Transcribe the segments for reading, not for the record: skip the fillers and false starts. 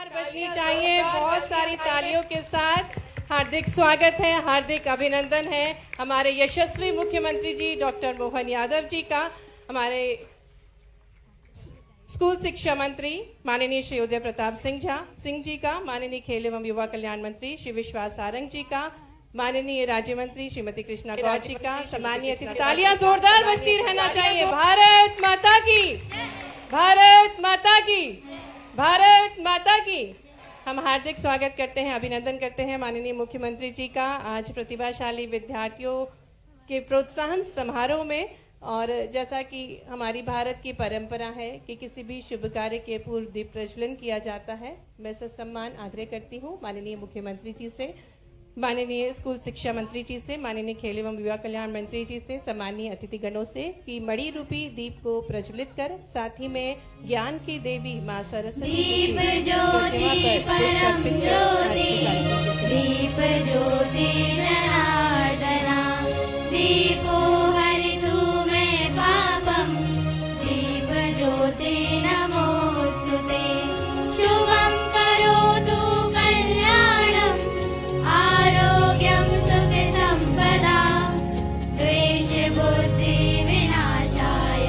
बजनी चाहिए बहुत सारी तालियों के साथ। हार्दिक स्वागत है, हार्दिक अभिनंदन है हमारे यशस्वी मुख्यमंत्री जी डॉक्टर मोहन यादव जी का, हमारे स्कूल शिक्षा मंत्री माननीय श्री उदय प्रताप सिंह जी का, माननीय खेल एवं युवा कल्याण मंत्री श्री विश्वास सारंग जी का, माननीय राज्य मंत्री श्रीमती कृष्णा गौर जी का, सम्मानीय अतिथि। तालियां जोरदार बजती रहना चाहिए। भारत माता की, भारत माता की, भारत माता की। हम हार्दिक स्वागत करते हैं, अभिनंदन करते हैं माननीय मुख्यमंत्री जी का आज प्रतिभाशाली विद्यार्थियों के प्रोत्साहन समारोह में। और जैसा कि हमारी भारत की परंपरा है कि किसी भी शुभ कार्य के पूर्व दीप प्रज्वलन किया जाता है, मैं सम्मान आग्रह करती हूँ माननीय मुख्यमंत्री जी से, माननीय स्कूल शिक्षा मंत्री जी से, माननीय खेल एवं युवा कल्याण मंत्री जी से, सम्मानीय अतिथिगणों से कि मणि रूपी दीप को प्रज्वलित कर साथ ही में ज्ञान की देवी माँ सरस्वती दीप ज्योति परम ज्योति, दीप ज्योति जनार्दना, दीपो हरितु मे पापम, दीप ज्योति नमोस्तुते, शुभं करोतु कल्याणं, आरोग्यं सुखं संपदा, द्वेष बुद्धि विनाशाय,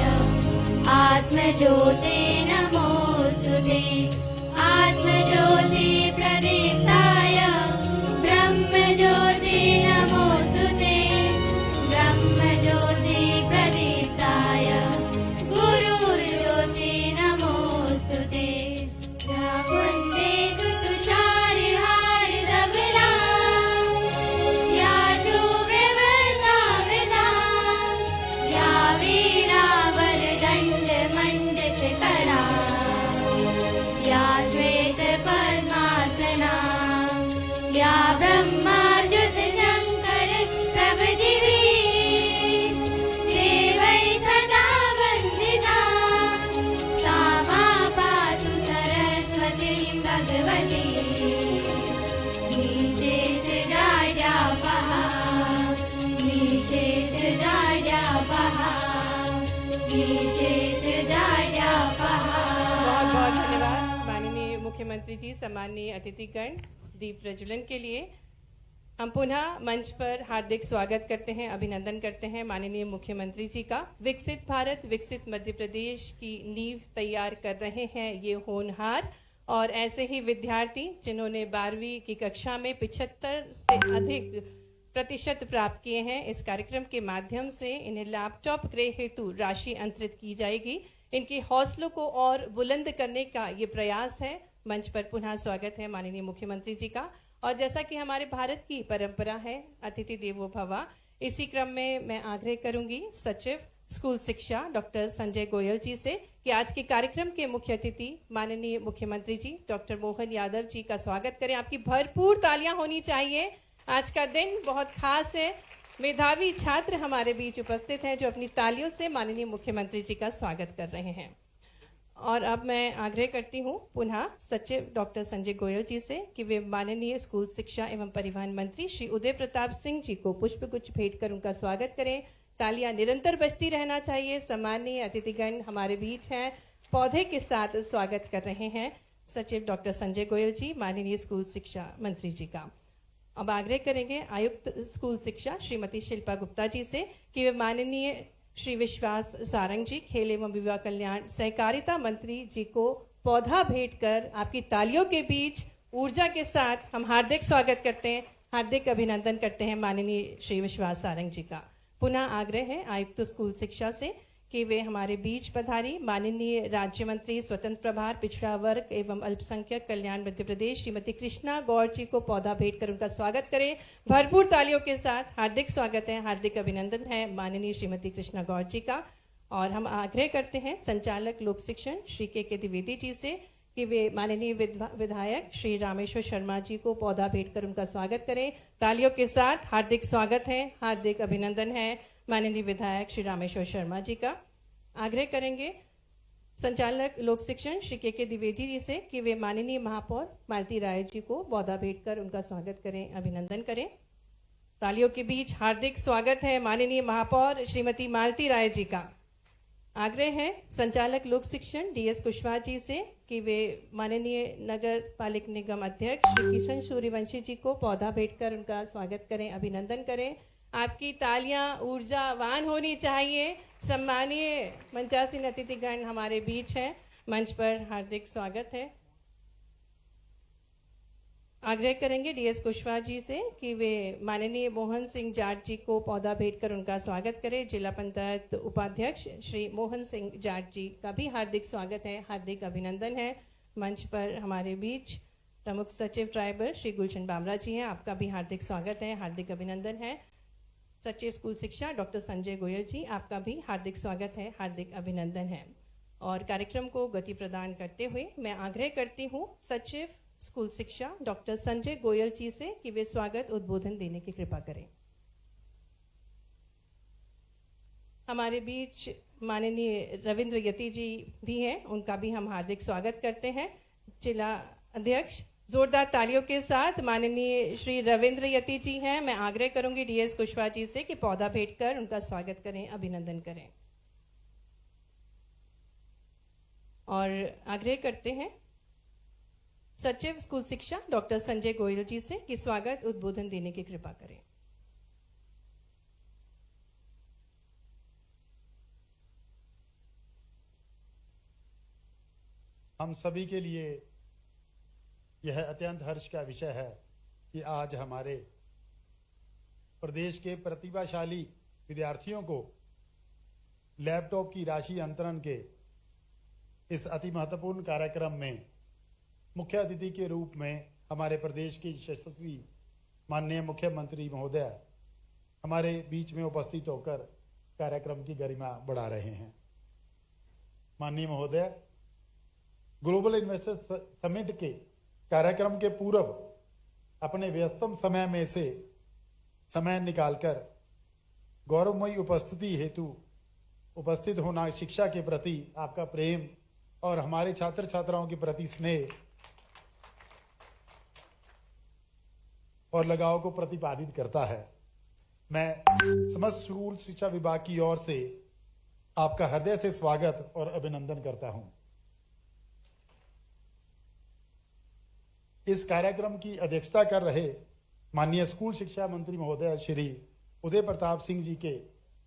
आत्मज्योति नमोस्तुते, आत्मज्योति प्रदीप्ताय, ब्रह्मज्योति नमोस्तुते, ब्रह्मज्योति प्रदीप्ताय, गुरुर्ज्योति नमोस्तुते, कुन्देतु तुषारहारि धवला, या शुभ्रवस्त्रावृता, या वीणा वरदण्डमण्डितकरा, या श्वेत पद्मासना, या ब्रह्माच्युत शंकर प्रभृतिभिः देवैः सदा वन्दिता, सा मां पातु सरस्वतीं भगवती, निशेषजाड्यापहा, निशेषजाड्यापहा, निशेषजाड्यापहा। बहुत बहुत धन्यवाद माननीय मुख्यमंत्री जी, सम्मानीय अतिथिगण। दीप प्रज्वलन के लिए हम पुनः मंच पर हार्दिक स्वागत करते हैं, अभिनंदन करते हैं माननीय मुख्यमंत्री जी का। विकसित भारत, विकसित मध्य प्रदेश की नींव तैयार कर रहे हैं ये होनहार और ऐसे ही विद्यार्थी जिन्होंने 12वीं की कक्षा में 75 से अधिक प्रतिशत प्राप्त किए हैं। इस कार्यक्रम के माध्यम से इन्हें लैपटॉप क्रय हेतु राशि अंतरित की जाएगी। इनके हौसलों को और बुलंद करने का ये प्रयास है। मंच पर पुनः स्वागत है माननीय मुख्यमंत्री जी का। और जैसा कि हमारे भारत की परंपरा है अतिथि देवो भव, इसी क्रम में मैं आग्रह करूंगी सचिव स्कूल शिक्षा डॉक्टर संजय गोयल जी से कि आज के कार्यक्रम के मुख्य अतिथि माननीय मुख्यमंत्री जी डॉक्टर मोहन यादव जी का स्वागत करें। आपकी भरपूर तालियां होनी चाहिए। आज का दिन बहुत खास है। मेधावी छात्र हमारे बीच उपस्थित हैं जो अपनी तालियों से माननीय मुख्यमंत्री जी का स्वागत कर रहे हैं। और अब मैं आग्रह करती हूँ पुनः सचिव डॉक्टर संजय गोयल जी से कि वे माननीय स्कूल शिक्षा एवं परिवहन मंत्री श्री उदय प्रताप सिंह जी को पुष्पगुच्छ भेंट कर उनका स्वागत करें। तालियां निरंतर बजती रहना चाहिए। सम्मानीय अतिथिगण हमारे बीच हैं, पौधे के साथ स्वागत कर रहे हैं सचिव डॉक्टर संजय गोयल जी, माननीय स्कूल शिक्षा मंत्री जी का। अब आग्रह करेंगे आयुक्त स्कूल शिक्षा श्रीमती शिल्पा गुप्ता जी से कि वे माननीय श्री विश्वास सारंग जी, खेल एवं युवा कल्याण सहकारिता मंत्री जी को पौधा भेंट कर आपकी तालियों के बीच ऊर्जा के साथ हम हार्दिक स्वागत करते हैं, हार्दिक अभिनंदन करते हैं माननीय श्री विश्वास सारंग जी का। पुनः आग्रह है आयुक्त स्कूल शिक्षा से कि वे हमारे बीच पधारी माननीय राज्य मंत्री स्वतंत्र प्रभार पिछड़ा वर्ग एवं अल्पसंख्यक कल्याण मध्य प्रदेश श्रीमती कृष्णा गौर जी को पौधा भेंट कर उनका स्वागत करें भरपूर तालियों के साथ। हार्दिक स्वागत है, हार्दिक अभिनंदन है माननीय श्रीमती कृष्णा गौर जी का। और हम आग्रह करते हैं संचालक लोक शिक्षण श्री के द्विवेदी जी से कि वे माननीय विधायक श्री रामेश्वर शर्मा जी को पौधा भेंट कर उनका स्वागत करें तालियों के साथ। हार्दिक स्वागत है, हार्दिक अभिनंदन है माननीय विधायक श्री रामेश्वर शर्मा जी का। आग्रह करेंगे संचालक लोक शिक्षण श्री के द्विवेदी जी से कि वे माननीय महापौर मालती राय जी को पौधा भेंट कर उनका स्वागत करें, अभिनंदन करें। तालियों के बीच हार्दिक स्वागत है माननीय महापौर श्रीमती मालती राय जी का। आग्रह है संचालक लोक शिक्षण डीएस कुशवाहा जी से कि वे माननीय नगर पालिक निगम अध्यक्ष श्री किशन सूर्यवंशी जी को पौधा भेंट कर उनका स्वागत करें, अभिनंदन करें। आपकी तालियां ऊर्जावान होनी चाहिए। सम्मानीय मंचासीन अतिथिगण हमारे बीच हैं, मंच पर हार्दिक स्वागत है। आग्रह करेंगे डीएस कुशवाहा जी से कि वे माननीय मोहन सिंह जाट जी को पौधा भेंट कर उनका स्वागत करें। जिला पंचायत उपाध्यक्ष श्री मोहन सिंह जाट जी का भी हार्दिक स्वागत है, हार्दिक अभिनंदन है। मंच पर हमारे बीच प्रमुख सचिव ट्राइबल श्री गुलशन बामरा जी हैं, आपका भी हार्दिक स्वागत है, हार्दिक अभिनंदन है। सचिव स्कूल शिक्षा डॉक्टर संजय गोयल जी, आपका भी हार्दिक स्वागत है, हार्दिक अभिनंदन है। और कार्यक्रम को गति प्रदान करते हुए मैं आग्रह करती हूँ सचिव स्कूल शिक्षा डॉक्टर संजय गोयल जी से कि वे स्वागत उद्बोधन देने की कृपा करें। हमारे बीच माननीय रविंद्र यति जी भी हैं, उनका भी हम हार्दिक स्वागत करते हैं। जिला अध्यक्ष जोरदार तालियों के साथ माननीय श्री रविंद्र यति जी हैं। मैं आग्रह करूंगी डीएस कुशवाहा जी से कि पौधा भेंट कर उनका स्वागत करें, अभिनंदन करें। और आग्रह करते हैं सचिव स्कूल शिक्षा डॉक्टर संजय गोयल जी से कि स्वागत उद्बोधन देने की कृपा करें। हम सभी के लिए यह अत्यंत हर्ष का विषय है कि आज हमारे प्रदेश के प्रतिभाशाली विद्यार्थियों को लैपटॉप की राशि अंतरण के इस अति महत्वपूर्ण कार्यक्रम में मुख्य अतिथि के रूप में हमारे प्रदेश के यशस्वी माननीय मुख्यमंत्री महोदय हमारे बीच में उपस्थित होकर कार्यक्रम की गरिमा बढ़ा रहे हैं। माननीय महोदय, ग्लोबल इन्वेस्टर्स समिट के कार्यक्रम के पूर्व अपने व्यस्तम समय में से समय निकालकर गौरवमयी उपस्थिति हेतु उपस्थित होना शिक्षा के प्रति आपका प्रेम और हमारे छात्र छात्राओं के प्रति स्नेह और लगाव को प्रतिपादित करता है। मैं समस्त स्कूल शिक्षा विभाग की ओर से आपका हृदय से स्वागत और अभिनंदन करता हूं। इस कार्यक्रम की अध्यक्षता कर रहे माननीय स्कूल शिक्षा मंत्री महोदय श्री उदय प्रताप सिंह जी के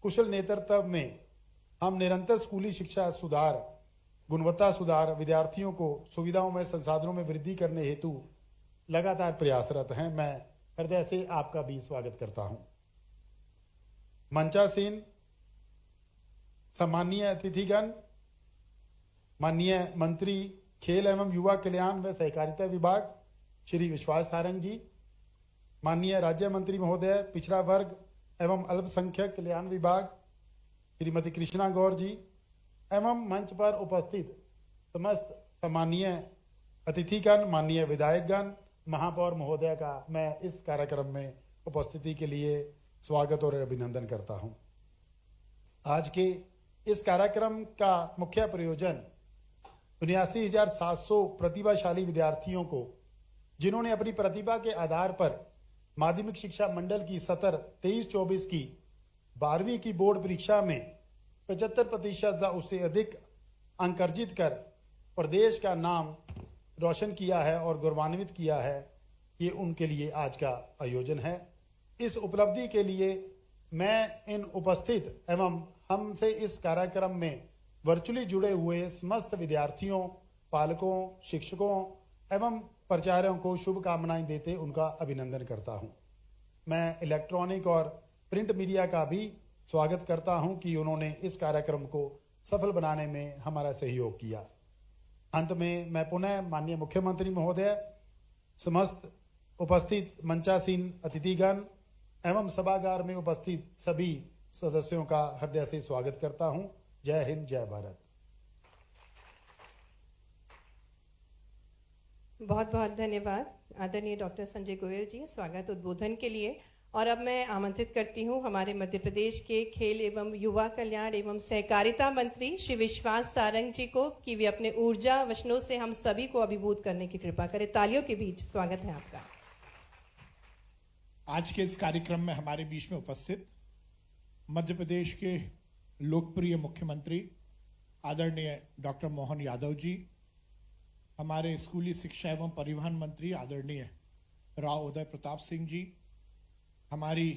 कुशल नेतृत्व में हम निरंतर स्कूली शिक्षा सुधार, गुणवत्ता सुधार, विद्यार्थियों को सुविधाओं में संसाधनों में वृद्धि करने हेतु लगातार प्रयासरत हैं। मैं हृदय से आपका भी स्वागत करता हूं। मंचासीन सम्मानीय अतिथिगण, माननीय मंत्री खेल एवं युवा कल्याण व सहकारिता विभाग श्री विश्वास सारंग जी, माननीय राज्य मंत्री महोदय पिछड़ा वर्ग एवं अल्पसंख्यक कल्याण विभाग श्रीमती कृष्णा गौर जी एवं मंच पर उपस्थित समस्त सम्मानीय अतिथिगण, माननीय विधायकगण, महापौर महोदय का मैं इस कार्यक्रम में उपस्थिति के लिए स्वागत और अभिनंदन करता हूं। आज के इस कार्यक्रम का मुख्य प्रयोजन 79,700 प्रतिभाशाली विद्यार्थियों को, जिन्होंने अपनी प्रतिभा के आधार पर माध्यमिक शिक्षा मंडल की सत्र 23-24 की 12वीं की बोर्ड परीक्षा में 75% या उससे अधिक अंक अर्जित कर प्रदेश का नाम रोशन किया है और गौरवान्वित किया है, ये उनके लिए आज का आयोजन है। इस उपलब्धि के लिए मैं इन उपस्थित एवं हमसे इस कार्यक्रम में वर्चुअली जुड़े हुए समस्त विद्यार्थियों, पालकों, शिक्षकों एवं प्राचार्यों को शुभकामनाएं देते उनका अभिनंदन करता हूं। मैं इलेक्ट्रॉनिक और प्रिंट मीडिया का भी स्वागत करता हूं कि उन्होंने इस कार्यक्रम को सफल बनाने में हमारा सहयोग किया। अंत में मैं पुनः माननीय मुख्यमंत्री महोदय, समस्त उपस्थित मंचासीन अतिथिगण एवं सभागार में उपस्थित सभी सदस्यों का हृदय से स्वागत करता हूं। जय हिंद, जय भारत। बहुत बहुत धन्यवाद आदरणीय डॉक्टर संजय गोयल जी स्वागत उद्बोधन के लिए। और अब मैं आमंत्रित करती हूं हमारे मध्य प्रदेश के खेल एवं युवा कल्याण एवं सहकारिता मंत्री श्री विश्वास सारंग जी को कि वे अपने ऊर्जा वचनों से हम सभी को अभिभूत करने की कृपा करें। तालियों के बीच स्वागत है आपका। आज के इस कार्यक्रम में हमारे बीच में उपस्थित मध्य प्रदेश के लोकप्रिय मुख्यमंत्री आदरणीय डॉक्टर मोहन यादव जी, हमारे स्कूली शिक्षा एवं परिवहन मंत्री आदरणीय राव उदय प्रताप सिंह जी, हमारी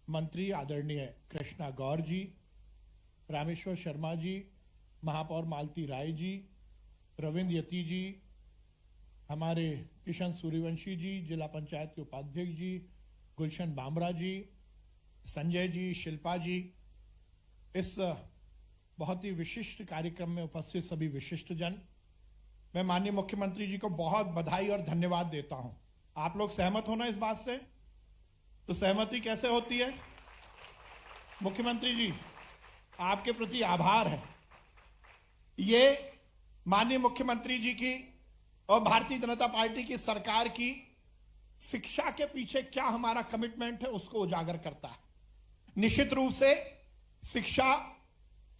मंत्री आदरणीय कृष्णा गौर जी, रामेश्वर शर्मा जी, महापौर मालती राय जी, रविंद्र यति जी, हमारे किशन सूर्यवंशी जी, जिला पंचायत के उपाध्यक्ष जी, गुलशन बामरा जी, संजय जी, शिल्पा जी, इस बहुत ही विशिष्ट कार्यक्रम में उपस्थित सभी विशिष्ट जन, मैं माननीय मुख्यमंत्री जी को बहुत बधाई और धन्यवाद देता हूं। आप लोग सहमत हो ना इस बात से? तो सहमति कैसे होती है? मुख्यमंत्री जी, आपके प्रति आभार है। ये माननीय मुख्यमंत्री जी की और भारतीय जनता पार्टी की सरकार की शिक्षा के पीछे क्या हमारा कमिटमेंट है उसको उजागर करता है। निश्चित रूप से शिक्षा,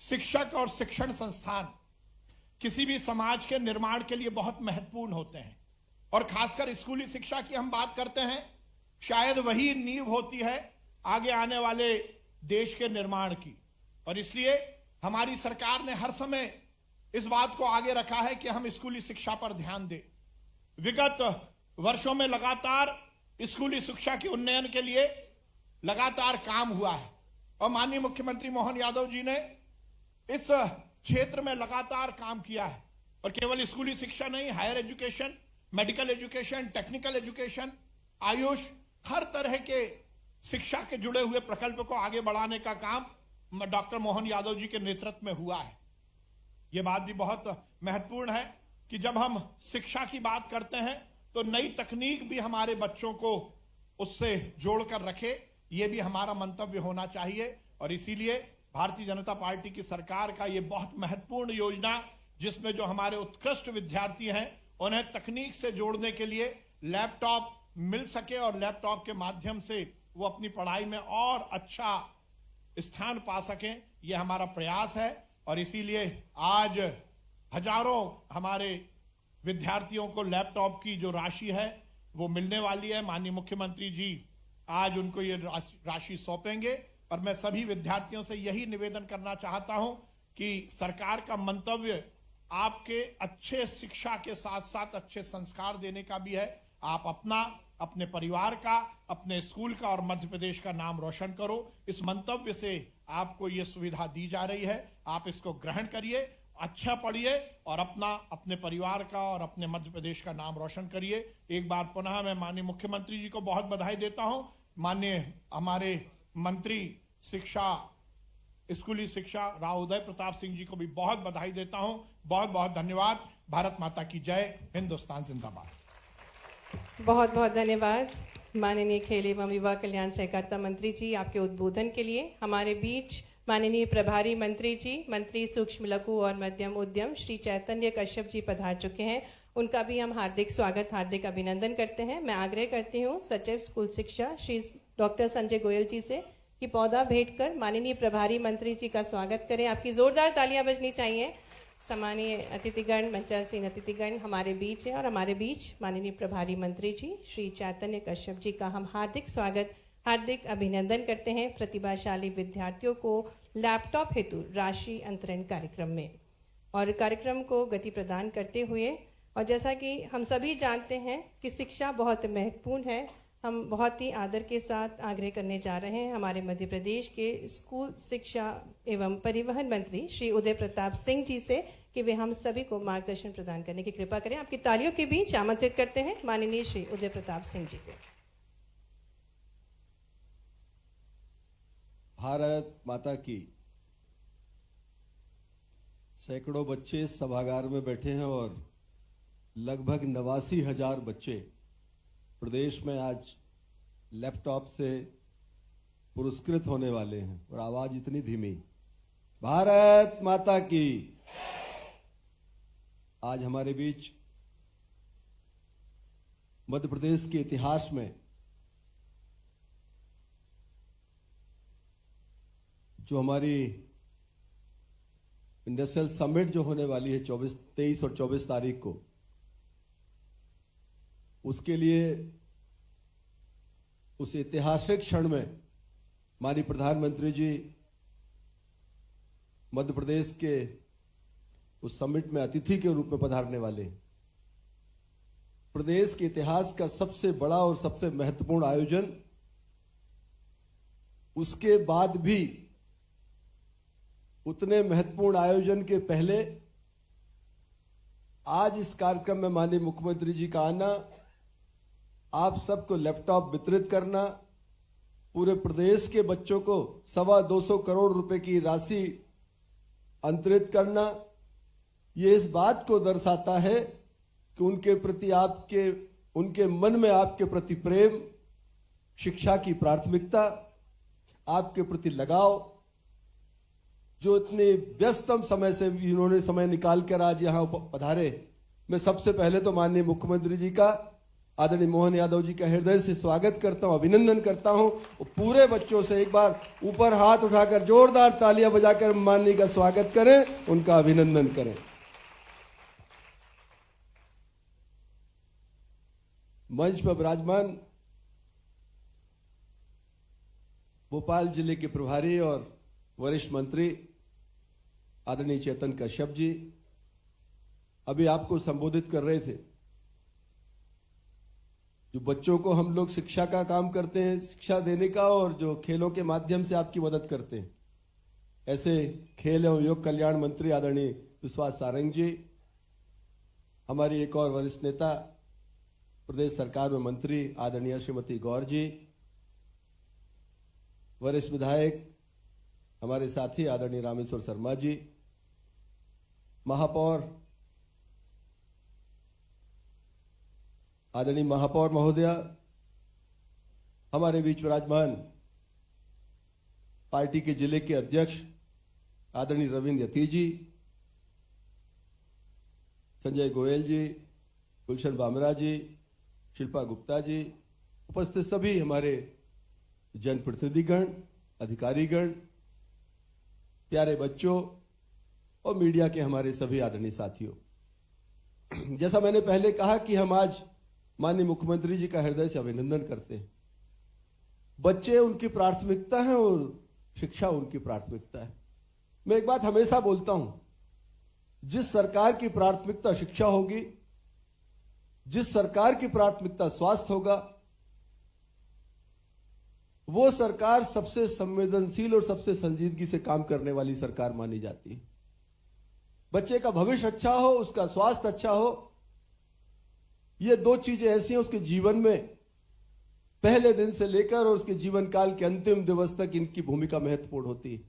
शिक्षक और शिक्षण संस्थान किसी भी समाज के निर्माण के लिए बहुत महत्वपूर्ण होते हैं, और खासकर स्कूली शिक्षा की हम बात करते हैं, शायद वही नींव होती है आगे आने वाले देश के निर्माण की। और इसलिए हमारी सरकार ने हर समय इस बात को आगे रखा है कि हम स्कूली शिक्षा पर ध्यान दें। विगत वर्षों में लगातार स्कूली शिक्षा के उन्नयन के लिए लगातार काम हुआ है, और माननीय मुख्यमंत्री मोहन यादव जी ने इस क्षेत्र में लगातार काम किया है। और केवल स्कूली शिक्षा नहीं, higher education, medical education, technical education, AYUSH, हर तरह के शिक्षा के जुड़े हुए प्रकल्प को आगे बढ़ाने का काम डॉक्टर मोहन यादव जी के नेतृत्व में हुआ है। यह बात भी बहुत महत्वपूर्ण है कि जब हम शिक्षा की बात करते हैं तो नई तकनीक भी हमारे बच्चों को उससे जोड़कर रखे, यह भी हमारा मंतव्य होना चाहिए। और इसीलिए भारतीय जनता पार्टी की सरकार का यह बहुत महत्वपूर्ण योजना, जिसमें जो हमारे उत्कृष्ट विद्यार्थी हैं उन्हें तकनीक से जोड़ने के लिए लैपटॉप मिल सके और लैपटॉप के माध्यम से वो अपनी पढ़ाई में और अच्छा स्थान पा सकें, यह हमारा प्रयास है। और इसीलिए आज हजारों हमारे विद्यार्थियों को लैपटॉप की जो राशि है वो मिलने वाली है। माननीय मुख्यमंत्री जी आज उनको ये राशि सौंपेंगे, और मैं सभी विद्यार्थियों से यही निवेदन करना चाहता हूं कि सरकार का मंतव्य आपके अच्छे शिक्षा के साथ साथ अच्छे संस्कार देने का भी है। आप अपना, अपने परिवार का, अपने स्कूल का और मध्य प्रदेश का नाम रोशन करो, इस मंतव्य से आपको ये सुविधा दी जा रही है। आप इसको ग्रहण करिए, अच्छा पढ़िए और अपने परिवार का और अपने मध्य प्रदेश का नाम रोशन करिए। एक बार पुनः मैं माननीय मुख्यमंत्री जी को बहुत बधाई देता हूं। माननीय हमारे मंत्री शिक्षा, स्कूली शिक्षा राव उदय प्रताप सिंह जी को भी बहुत बधाई देता हूं। बहुत बहुत धन्यवाद। भारत माता की जय, हिंदुस्तान जिंदाबाद। बहुत बहुत धन्यवाद माननीय खेल एवं युवा कल्याण सहकारिता मंत्री जी, आपके उद्बोधन के लिए। हमारे बीच माननीय प्रभारी मंत्री जी, मंत्री सूक्ष्म लघु और मध्यम उद्यम श्री चैतन्य कश्यप जी पधार चुके हैं। उनका भी हम हार्दिक स्वागत, हार्दिक अभिनंदन करते हैं। मैं आग्रह करती हूँ सचिव स्कूल शिक्षा श्री डॉक्टर संजय गोयल जी से कि पौधा भेंट कर माननीय प्रभारी मंत्री जी का स्वागत करें। आपकी जोरदार तालियां बजनी चाहिए। सम्मानीय अतिथिगण, मंचासीन अतिथिगण हमारे बीच है, और हमारे बीच माननीय प्रभारी मंत्री जी श्री चैतन्य कश्यप जी का हम हार्दिक स्वागत, हार्दिक अभिनंदन करते हैं प्रतिभाशाली विद्यार्थियों को लैपटॉप हेतु राशि अंतरण कार्यक्रम में। और कार्यक्रम को गति प्रदान करते हुए, और जैसा कि हम सभी जानते हैं कि शिक्षा बहुत महत्वपूर्ण है, हम बहुत ही आदर के साथ आग्रह करने जा रहे हैं हमारे मध्य प्रदेश के स्कूल शिक्षा एवं परिवहन मंत्री श्री उदय प्रताप सिंह जी से कि वे हम सभी को मार्गदर्शन प्रदान करने की कृपा करें। आपकी तालियों के बीच आमंत्रित करते हैं माननीय श्री उदय प्रताप सिंह जी को। भारत माता की। सैकड़ों बच्चे सभागार में बैठे हैं और लगभग 89,000 बच्चे प्रदेश में आज लैपटॉप से पुरस्कृत होने वाले हैं, और आवाज इतनी धीमी। भारत माता की। आज हमारे बीच मध्य प्रदेश के इतिहास में जो हमारी इंडस्ट्रियल समिट जो होने वाली है 23 और 24 तारीख को, उसके लिए उस ऐतिहासिक क्षण में माननीय प्रधानमंत्री जी मध्य प्रदेश के उस समिट में अतिथि के रूप में पधारने वाले हैं। प्रदेश के इतिहास का सबसे बड़ा और सबसे महत्वपूर्ण आयोजन, उसके बाद भी उतने महत्वपूर्ण आयोजन के पहले आज इस कार्यक्रम में माननीय मुख्यमंत्री जी का आना, आप सबको लैपटॉप वितरित करना, पूरे प्रदेश के बच्चों को 225 करोड़ रुपए की राशि अंतरित करना, ये इस बात को दर्शाता है कि उनके प्रति उनके मन में आपके प्रति प्रेम, शिक्षा की प्राथमिकता, आपके प्रति लगाव, जो इतने व्यस्तम समय से इन्होंने समय निकाल कर आज यहां पधारे। मैं सबसे पहले तो माननीय मुख्यमंत्री जी का, आदरणीय मोहन यादव जी का हृदय से स्वागत करता हूं, अभिनंदन करता हूं। और पूरे बच्चों से एक बार ऊपर हाथ उठाकर जोरदार तालियां बजाकर माननीय का स्वागत करें, उनका अभिनंदन करें। मंच पर विराजमान भोपाल जिले के प्रभारी और वरिष्ठ मंत्री आदरणीय चेतन कश्यप जी अभी आपको संबोधित कर रहे थे। जो बच्चों को हम लोग शिक्षा का काम करते हैं, शिक्षा देने का, और जो खेलों के माध्यम से आपकी मदद करते हैं, ऐसे खेल एवं युवक कल्याण मंत्री आदरणीय विश्वास सारंग जी, हमारी एक और वरिष्ठ नेता प्रदेश सरकार में मंत्री आदरणीय श्रीमती गौर जी, वरिष्ठ विधायक हमारे साथी आदरणीय रामेश्वर शर्मा जी, महापौर आदरणीय महापौर महोदया, हमारे बीच विराजमान पार्टी के जिले के अध्यक्ष आदरणीय रविंद्र यती जी, संजय गोयल जी, गुलशन बामरा जी, शिल्पा गुप्ता जी, उपस्थित सभी हमारे जनप्रतिनिधिगण, अधिकारीगण, प्यारे बच्चों और मीडिया के हमारे सभी आदरणीय साथियों। जैसा मैंने पहले कहा कि हम आज माननीय मुख्यमंत्री जी का हृदय से अभिनंदन करते हैं। बच्चे उनकी प्राथमिकता है और शिक्षा उनकी प्राथमिकता है। मैं एक बात हमेशा बोलता हूं, जिस सरकार की प्राथमिकता शिक्षा होगी, जिस सरकार की प्राथमिकता स्वास्थ्य होगा, वो सरकार सबसे संवेदनशील और सबसे संजीदगी से काम करने वाली सरकार मानी जाती है। बच्चे का भविष्य अच्छा हो, उसका स्वास्थ्य अच्छा हो, ये दो चीजें ऐसी हैं उसके जीवन में पहले दिन से लेकर और उसके जीवन काल के अंतिम दिवस तक इनकी भूमिका महत्वपूर्ण होती है।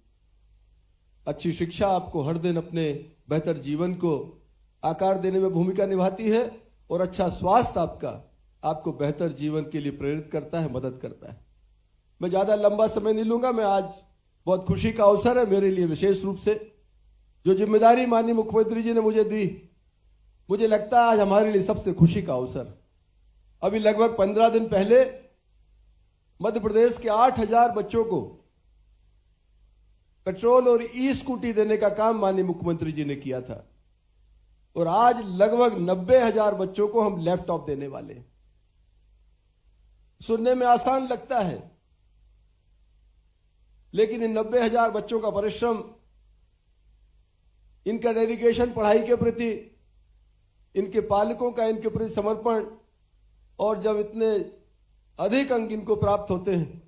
अच्छी शिक्षा आपको हर दिन अपने बेहतर जीवन को आकार देने में भूमिका निभाती है, और अच्छा स्वास्थ्य आपको बेहतर जीवन के लिए प्रेरित करता है, मदद करता है। मैं ज्यादा लंबा समय नहीं लूंगा। मैं आज बहुत खुशी का अवसर है मेरे लिए, विशेष रूप से जो जिम्मेदारी माननीय मुख्यमंत्री जी ने मुझे दी, मुझे लगता है आज हमारे लिए सबसे खुशी का अवसर। अभी लगभग 15 दिन पहले मध्य प्रदेश के 8000 बच्चों को पेट्रोल और ई स्कूटी देने का काम माननीय मुख्यमंत्री जी ने किया था, और आज लगभग 90,000 बच्चों को हम लैपटॉप देने वाले हैं। सुनने में आसान लगता है, लेकिन इन 90,000 बच्चों का परिश्रम, इनका डेडिकेशन पढ़ाई के प्रति, इनके पालकों का इनके प्रति समर्पण, और जब इतने अधिक अंक इनको प्राप्त होते हैं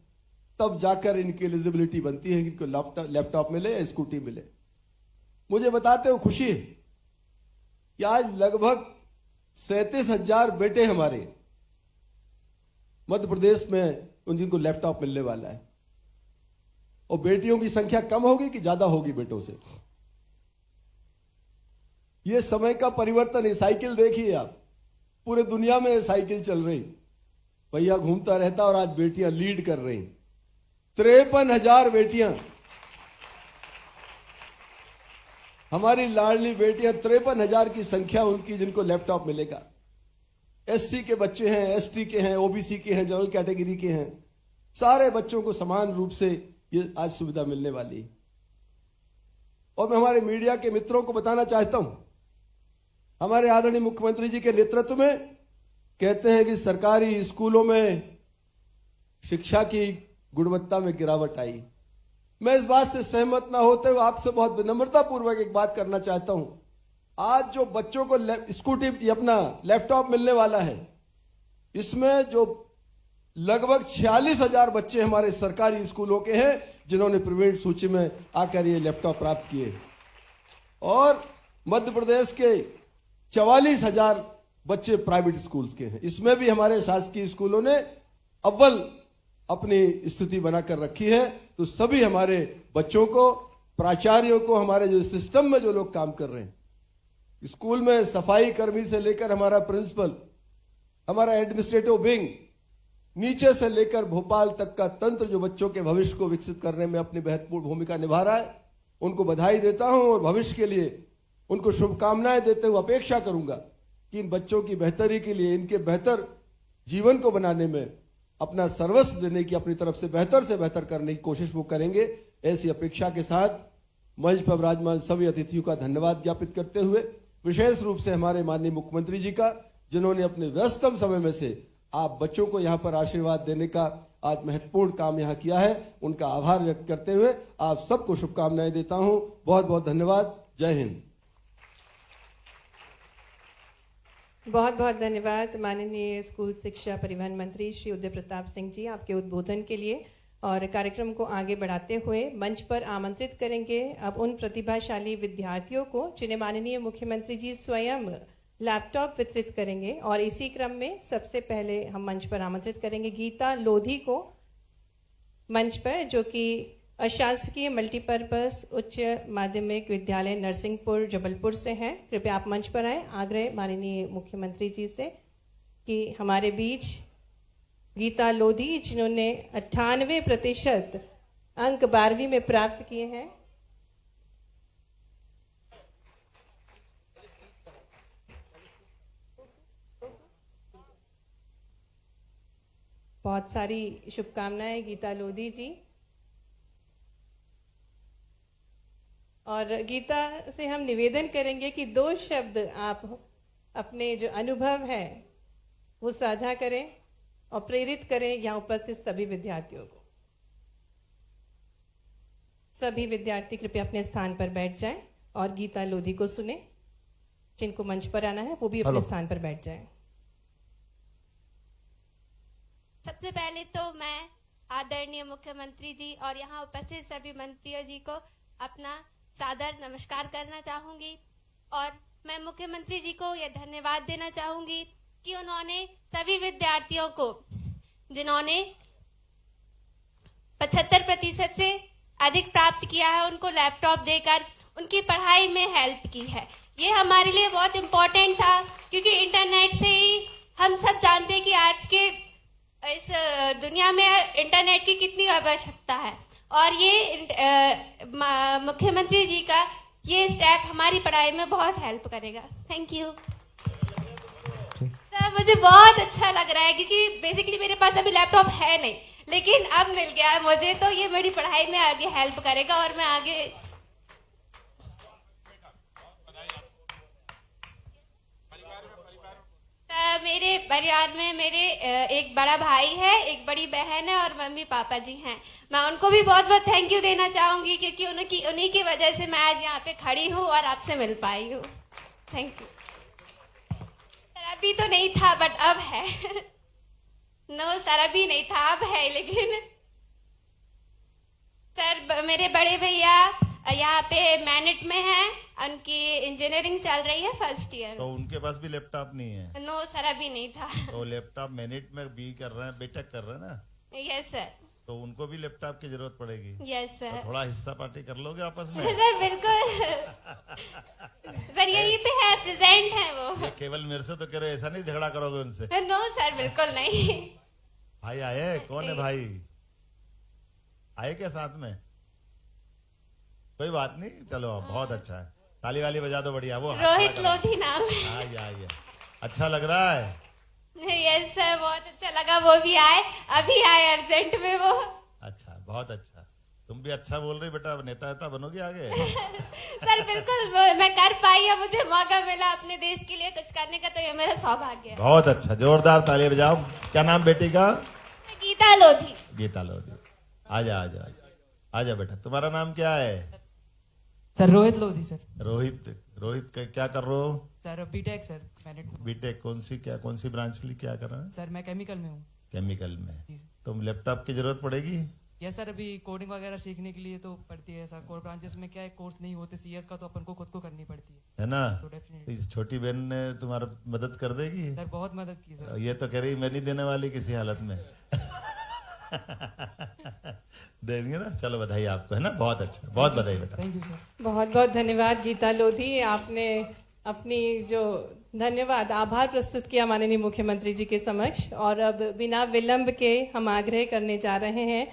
तब जाकर इनकी एलिजिबिलिटी बनती है कि इनको लैपटॉप मिले या स्कूटी मिले। मुझे बताते हो खुशी है कि आज लगभग 37,000 बेटे हमारे मध्य प्रदेश में जिनको लैपटॉप मिलने वाला है, और बेटियों की संख्या कम होगी कि ज्यादा होगी बेटों से। ये समय का परिवर्तन है। साइकिल देखिए आप, पूरे दुनिया में साइकिल चल रही, भैया घूमता रहता और आज बेटियां लीड कर रही। 53,000 बेटियां, हमारी लाडली बेटियां, 53,000 की संख्या उनकी जिनको लैपटॉप मिलेगा। एससी के बच्चे हैं, एसटी के हैं, ओबीसी के हैं, जनरल कैटेगरी के हैं, सारे बच्चों को समान रूप से ये आज सुविधा मिलने वाली है। और मैं हमारे मीडिया के मित्रों को बताना चाहता हूं, हमारे आदरणीय मुख्यमंत्री जी के नेतृत्व में कहते हैं कि सरकारी स्कूलों में शिक्षा की गुणवत्ता में गिरावट आई। मैं इस बात से सहमत ना होते हुए आपसे बहुत विनम्रता पूर्वक एक बात करना चाहता हूं आज जो बच्चों को स्कूटी अपना लैपटॉप मिलने वाला है, इसमें जो लगभग 46,000 बच्चे हमारे सरकारी स्कूलों के हैं जिन्होंने प्रवीण सूची में आकर ये लैपटॉप प्राप्त किए, और मध्य प्रदेश के 44,000 बच्चे प्राइवेट स्कूल्स के हैं। इसमें भी हमारे शासकीय स्कूलों ने अव्वल अपनी स्थिति बनाकर रखी है। तो सभी हमारे बच्चों को, प्राचार्यों को, हमारे जो सिस्टम में जो लोग काम कर रहे हैं, स्कूल में सफाई कर्मी से लेकर हमारा प्रिंसिपल, हमारा एडमिनिस्ट्रेटिव विंग, नीचे से लेकर भोपाल तक का तंत्र जो बच्चों के भविष्य को विकसित करने में अपनी महत्वपूर्ण भूमिका निभा रहा है, उनको बधाई देता हूं और भविष्य के लिए उनको शुभकामनाएं देते हुए अपेक्षा करूंगा कि इन बच्चों की बेहतरी के लिए, इनके बेहतर जीवन को बनाने में अपना सर्वस्व देने की, अपनी तरफ से बेहतर करने की कोशिश वो करेंगे। ऐसी अपेक्षा के साथ मंच पर विराजमान सभी अतिथियों का धन्यवाद ज्ञापित करते हुए, विशेष रूप से हमारे माननीय मुख्यमंत्री जी का, जिन्होंने अपने व्यस्तम समय में से आप बच्चों को यहाँ पर आशीर्वाद देने का आज महत्वपूर्ण काम यहाँ किया है, उनका आभार व्यक्त करते हुए आप सबको शुभकामनाएं देता हूं। बहुत बहुत धन्यवाद। जय हिंद। बहुत बहुत धन्यवाद माननीय स्कूल शिक्षा परिवहन मंत्री श्री उदय प्रताप सिंह जी, आपके उद्बोधन के लिए। और कार्यक्रम को आगे बढ़ाते हुए मंच पर आमंत्रित करेंगे अब उन प्रतिभाशाली विद्यार्थियों को जिन्हें माननीय मुख्यमंत्री जी स्वयं लैपटॉप वितरित करेंगे। और इसी क्रम में सबसे पहले हम मंच पर आमंत्रित करेंगे गीता लोधी को मंच पर, जो कि अशासकीय मल्टीपर्पज उच्च माध्यमिक विद्यालय नरसिंहपुर जबलपुर से हैं। कृपया आप मंच पर आए। आग्रह माननीय मुख्यमंत्री जी से कि हमारे बीच गीता लोधी, जिन्होंने 98% अंक 12वीं में प्राप्त किए हैं, बहुत सारी शुभकामनाएं गीता लोधी जी। और गीता से हम निवेदन करेंगे कि 2 शब्द आप अपने जो अनुभव है वो साझा करें और प्रेरित करें यहाँ उपस्थित सभी विद्यार्थियों को। सभी विद्यार्थी कृपया अपने स्थान पर बैठ जाएं और गीता लोधी को सुने। जिनको मंच पर आना है वो भी अपने स्थान पर बैठ जाएं। सबसे पहले तो मैं आदरणीय मुख्यमंत्री जी और यहाँ उपस्थित सभी मंत्रियों जी को अपना सादर नमस्कार करना चाहूंगी। और मैं मुख्यमंत्री जी को यह धन्यवाद देना चाहूंगी कि उन्होंने सभी विद्यार्थियों को, जिन्होंने 75% से अधिक प्राप्त किया है, उनको लैपटॉप देकर उनकी पढ़ाई में हेल्प की है। ये हमारे लिए बहुत इम्पोर्टेंट था, क्योंकि इंटरनेट से ही हम सब जानते हैं कि आज के इस दुनिया में इंटरनेट की कितनी आवश्यकता है। और ये मुख्यमंत्री जी का ये स्टेप हमारी पढ़ाई में बहुत हेल्प करेगा। Thank you sir. मुझे बहुत अच्छा लग रहा है, क्योंकि बेसिकली मेरे पास अभी लैपटॉप है नहीं, लेकिन अब मिल गया है मुझे, तो ये मेरी पढ़ाई में आगे हेल्प करेगा और मैं आगे मेरे परिवार में मेरे एक बड़ा भाई है, एक बड़ी बहन है और मम्मी पापा जी हैं। मैं उनको भी बहुत बहुत थैंक यू देना चाहूंगी, क्योंकि उन्हीं की वजह से मैं आज यहाँ पे खड़ी हूँ और आपसे मिल पाई हूँ। Thank you sir. अभी तो नहीं था बट अब है। नो सर, अभी नहीं था, अब है। लेकिन सर मेरे बड़े भैया यहाँ पे मैनेट में हैं, उनकी इंजीनियरिंग चल रही है, फर्स्ट ईयर। तो उनके पास भी लैपटॉप नहीं है? नो सर, अभी नहीं था। तो लैपटॉप मैनेट में बी कर रहे हैं, बीटेक कर रहे हैं ना? Yes sir. तो उनको भी लैपटॉप की जरूरत पड़ेगी। Yes sir. तो थोड़ा हिस्सा पार्टी कर लोगे आपस में? सर बिल्कुल सर, यहीं पे है, प्रेजेंट है वो। ये केवल मेरे से तो कह रहे, ऐसा नहीं झगड़ा करोगे उनसे? नो सर, बिल्कुल नहीं। भाई आए? कौन है भाई? आए क्या साथ में? कोई बात नहीं, चलो बहुत अच्छा है, ताली वाली बजा दो, बढ़िया। वो रोहित लोधी नाम है। आइए, अच्छा लग रहा है? यस सर, बहुत अच्छा लगा। वो भी आए, अभी आए अर्जेंट में वो। अच्छा, बहुत अच्छा। तुम भी अच्छा बोल रही बेटा, नेता बनोगे आगे। सर बिल्कुल, मैं कर पाई है, मुझे मौका मिला अपने देश के लिए कुछ करने का, तो ये मेरा सौभाग्य है। बहुत अच्छा, जोरदार ताली बजाओ। क्या नाम बेटी का? गीता लोधी। गीता लोधी, आजा बेटा। तुम्हारा नाम क्या है? सर रोहित लोधी। सर रोहित रोहित क्या कर रहे हो? Sir BTech sir management. BTech कौन सी ब्रांच ली, क्या कर रहा है? सर मैं केमिकल में हूँ। केमिकल में। जी। तुम लैपटॉप की जरूरत पड़ेगी? यस सर, अभी कोडिंग वगैरह सीखने के लिए तो पड़ती है। ऐसा कोर ब्रांचेस में क्या है, कोर्स नहीं होते सीएस का, तो अपन को खुद को करनी पड़ती है ना? तो डेफिनेटली इस छोटी बहन ने तुम्हारा मदद कर देगी? सर बहुत मदद की सर। ये तो कह रही मैं नहीं देने वाली किसी हालत में। दे देंगे ना? चलो बधाई आपको, है ना? बहुत अच्छा, बहुत बधाई बेटा। Thank you sir. बहुत बहुत धन्यवाद गीता लोधी, आपने अपनी जो धन्यवाद आभार प्रस्तुत किया माननीय मुख्यमंत्री जी के समक्ष। और अब बिना विलंब के हम आग्रह करने जा रहे हैं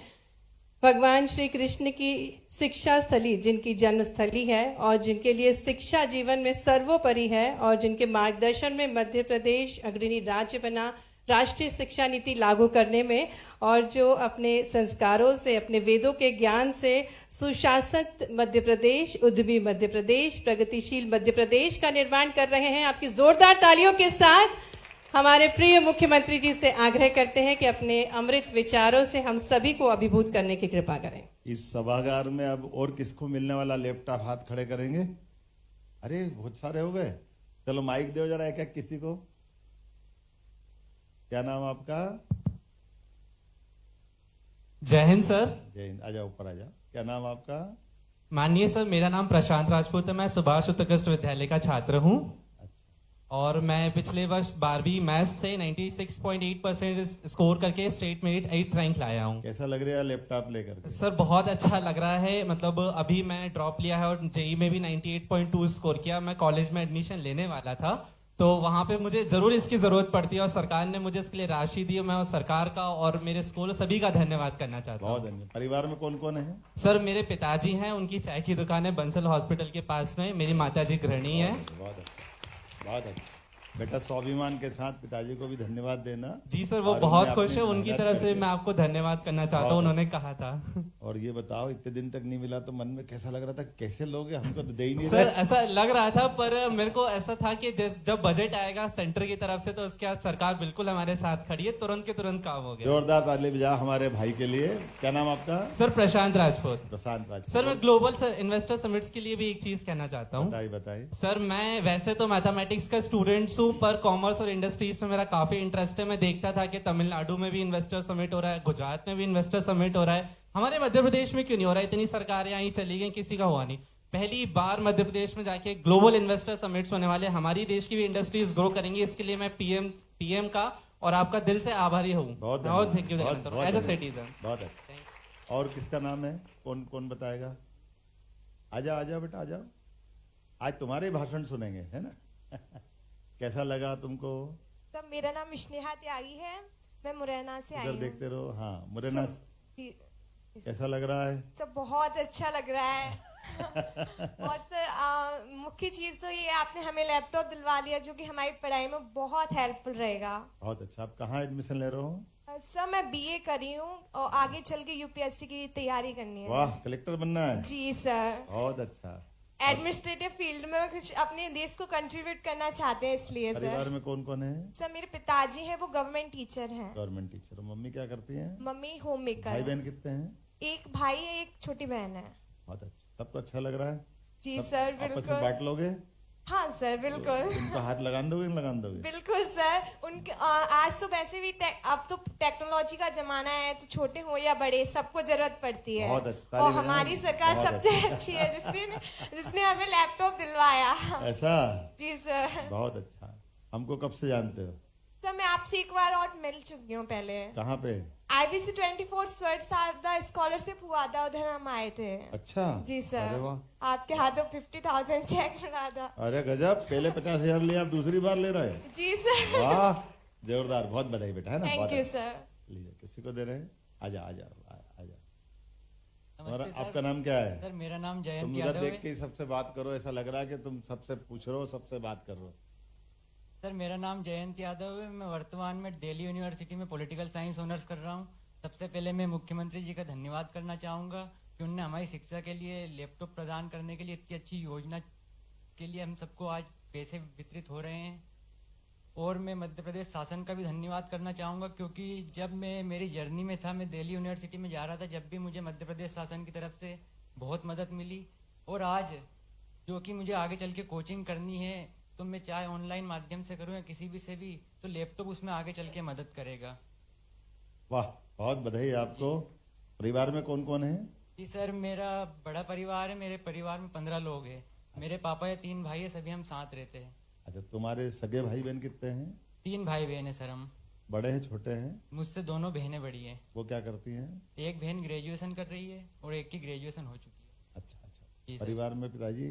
भगवान श्री कृष्ण की शिक्षा स्थली, जिनकी जन्मस्थली है और जिनके लिए शिक्षा जीवन में सर्वोपरि है और जिनके मार्गदर्शन में मध्य प्रदेश अग्रणी राज्य बना राष्ट्रीय शिक्षा नीति लागू करने में, और जो अपने संस्कारों से, अपने वेदों के ज्ञान से सुशासित मध्य प्रदेश, उद्यमी मध्य प्रदेश, प्रगतिशील मध्य प्रदेश का निर्माण कर रहे हैं। आपकी जोरदार तालियों के साथ हमारे प्रिय मुख्यमंत्री जी से आग्रह करते हैं कि अपने अमृत विचारों से हम सभी को अभिभूत करने की कृपा करें। इस सभागार में अब और किसको मिलने वाला लैपटॉप? हाथ खड़े करेंगे। अरे बहुत सारे हो गए। चलो माइक दो जरा एक एक किसी को। क्या नाम आपका? जय हिंद सर। जय हिंद। आ जाओ, ऊपर आ जाओ। क्या नाम आपका? माननीय सर, मेरा नाम प्रशांत राजपूत है। मैं सुभाष उत्कृष्ट विद्यालय का छात्र हूँ और मैं पिछले वर्ष 12वीं मैथ्स से 96.8% स्कोर करके स्टेट मेरिट 8th रैंक लाया हूँ। कैसा लग रहा है लैपटॉप लेकर के? सर बहुत अच्छा लग रहा है। मतलब अभी मैं ड्रॉप लिया है और जेई में भी 98.2 स्कोर किया। मैं कॉलेज में एडमिशन लेने वाला था, तो वहां पे मुझे जरूर इसकी जरूरत पड़ती है और सरकार ने मुझे इसके लिए राशि दी। मैं उस सरकार का और मेरे स्कूल सभी का धन्यवाद करना चाहता हूँ। बहुत धन्यवाद। परिवार में कौन कौन है? सर मेरे पिताजी हैं, उनकी चाय की दुकान है बंसल हॉस्पिटल के पास में। मेरी माताजी गृहिणी है। बहुत अच्छा, बहुत अच्छा। बेटा स्वाभिमान के साथ पिताजी को भी धन्यवाद देना। जी सर, वो और बहुत उन्हें खुश है। अपनी उनकी मेहनत तरफ से करके- मैं आपको धन्यवाद करना चाहता हूँ, उन्होंने कहा था। और ये बताओ, इतने दिन तक नहीं मिला तो मन में कैसा लग रहा था? कैसे लोगे? हमको तो दे ही नहीं सर रहे। ऐसा लग रहा था, पर मेरे को ऐसा था कि जब बजट आएगा सेंटर की तरफ से तो उसके बाद सरकार बिल्कुल हमारे साथ खड़ी है, तुरंत के तुरंत काम हो गया। जोरदार ताली बजा हमारे भाई के लिए। क्या नाम आपका? सर प्रशांत राजपूत। प्रशांत राज। सर मैं ग्लोबल इन्वेस्टर समिट्स के लिए भी एक चीज कहना चाहता हूँ। बताइए बताइए। सर मैं वैसे तो मैथमेटिक्स का स्टूडेंट हूँ, पर कॉमर्स और इंडस्ट्रीज में मेरा काफी इंटरेस्ट है। मैं देखता था कि तमिलनाडु में भी इन्वेस्टर समिट हो रहा है, गुजरात में भी इन्वेस्टर समिट हो रहा है। हमारे मध्य प्रदेश में क्यों नहीं हो रहा है? इतनी सरकारें आई चली गई, किसी का हुआ नहीं। पहली बार मध्य प्रदेश में जाके ग्लोबल इन्वेस्टर समिट्स होने वाले, हमारी देश की भी इंडस्ट्रीज ग्रो करेंगी। इसके लिए मैं पीएम का और आपका दिल से आभारी हूँ। बहुत thank you as a citizen. बहुत अच्छा। और किसका नाम है? कौन कौन बताएगा? आजा आजा बेटा, आ जाओ। आज तुम्हारे भाषण सुनेंगे, है ना? कैसा लगा तुमको? तो मेरा नाम स्नेहा त्यागी है, मैं मुरैना से आई उधर हूँ। देखते रहो। हाँ, मुरैना। जी, कैसा लग रहा है? सब बहुत अच्छा लग रहा है। और सर मुख्य चीज तो ये आपने हमें लैपटॉप दिलवा दिया, जो कि हमारी पढ़ाई में बहुत हेल्पफुल रहेगा। बहुत अच्छा। आप कहाँ एडमिशन ले रहे हो? सर मैं बीए करी हूँ और आगे चल के यूपीएससी की तैयारी करनी है। वाह, कलेक्टर बनना है? जी सर। बहुत अच्छा। एडमिनिस्ट्रेटिव फील्ड में कुछ अपने देश को कंट्रीब्यूट करना चाहते हैं, इसलिए परिवार सर। में कौन कौन है? सर मेरे पिताजी हैं, वो गवर्नमेंट टीचर हैं। Government teacher. मम्मी क्या करती हैं? मम्मी होम मेकर भाई है। बहन कितने हैं? एक भाई है, एक छोटी बहन है। बहुत अच्छा। सबको अच्छा लग रहा है? जी सब सर, आपस में बिल्कुल। बांट लोगे? हाँ सर, बिल्कुल। उनको हाथ लगान दोगे? लगान दोगे? बिल्कुल सर। उनके आज तो वैसे भी अब तो टेक्नोलॉजी का जमाना है, तो छोटे हो या बड़े सबको जरूरत पड़ती है। बहुत अच्छा। और ताली हमारी बजाओ। सरकार बहुत सबसे अच्छा। अच्छी है, जिसने हमें लैपटॉप दिलवाया। ऐसा? जी सर। बहुत अच्छा। हमको कब से जानते हो? तो मैं आपसे एक बार और मिल चुकी हूँ पहले। कहाँ पे? IBC 24 स्वर्ण शारदा स्कॉलरशिप हुआ था, उधर हम आए थे। अच्छा। जी अरे सर। वाह। आपके हाथों 50,000 चेक मिला था। अरे गजब। पहले 50,000 लिया, आप दूसरी बार ले रहे हैं? जी सर। वाह, जोरदार। बहुत बधाई बेटा, है ना? थैंक बहुत यू अच्छा। सर। लीजिए, किसी को दे रहे हैं? आजा आजा आजा। और नमस्ते आपका सर। नाम क्या है? सर मेरा नाम तुम जयंत उधर यादव देख है। के ही सबसे बात करो। ऐसा लग रहा है कि तुम सबसे पूछ रहे हो, सबसे बात कर रहे हो। सर मेरा नाम जयंत यादव है। मैं वर्तमान में दिल्ली यूनिवर्सिटी में पॉलिटिकल साइंस ऑनर्स कर रहा हूँ। सबसे पहले मैं मुख्यमंत्री जी का धन्यवाद करना चाहूँगा कि उन्होंने हमारी शिक्षा के लिए लैपटॉप प्रदान करने के लिए इतनी अच्छी योजना के लिए हम सबको आज पैसे वितरित हो रहे हैं। और मैं मध्य प्रदेश शासन का भी धन्यवाद करना चाहूँगा, क्योंकि जब मैं मेरी जर्नी में था, मैं दिल्ली यूनिवर्सिटी में जा रहा था, जब भी मुझे मध्य प्रदेश शासन की तरफ से बहुत मदद मिली। और आज जो कि मुझे आगे चल के कोचिंग करनी है, तो मैं चाहे ऑनलाइन माध्यम से करूँ या किसी भी से भी, तो लैपटॉप उसमें आगे चल के मदद करेगा। वाह, बहुत बधाई आपको। परिवार में कौन कौन है? जी सर, मेरा बड़ा परिवार है, मेरे परिवार में 15 लोग हैं। मेरे पापा या 3 भाई है, सभी हम साथ रहते हैं। अच्छा, तुम्हारे सगे भाई बहन कितने हैं? 3 भाई बहन है सर हम। बड़े हैं छोटे हैं? मुझसे 2 बहनें बड़ी हैं। वो क्या करती हैं? एक बहन ग्रेजुएशन कर रही है और एक की ग्रेजुएशन हो चुकी है। अच्छा अच्छा। जी सर। परिवार में पिताजी?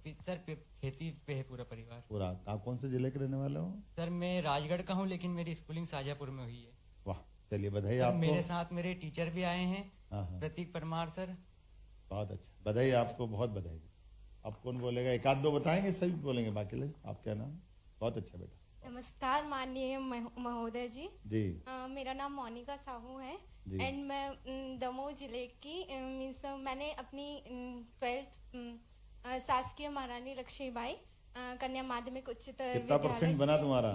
सर खेती पे है पूरा परिवार। पूरा। आप कौन से जिले के रहने वाले हो? सर मैं राजगढ़ का हूँ, लेकिन मेरी स्कूलिंग शाजापुर में हुई है। वाह, चलिए बधाई सर, आपको। मेरे साथ मेरे टीचर भी आए हैं, हाँ हाँ, प्रतीक परमार सर। बहुत अच्छा, बधाई आपको, बहुत बधाई। अब कौन बोलेगा? एक आध दो बताएंगे, सभी बोलेंगे, बाकी लोग। आप क्या नाम? बहुत अच्छा बेटा। नमस्कार माननीय महोदय जी। जी मेरा नाम मोनिका साहू है जी। एंड मैं दमोह जिले की मीन्स मैंने अपनी 12th शासकीय महारानी लक्ष्मीबाई कन्या माध्यमिक उच्चतर कितना विद्यालय परसेंट बना से- तुम्हारा?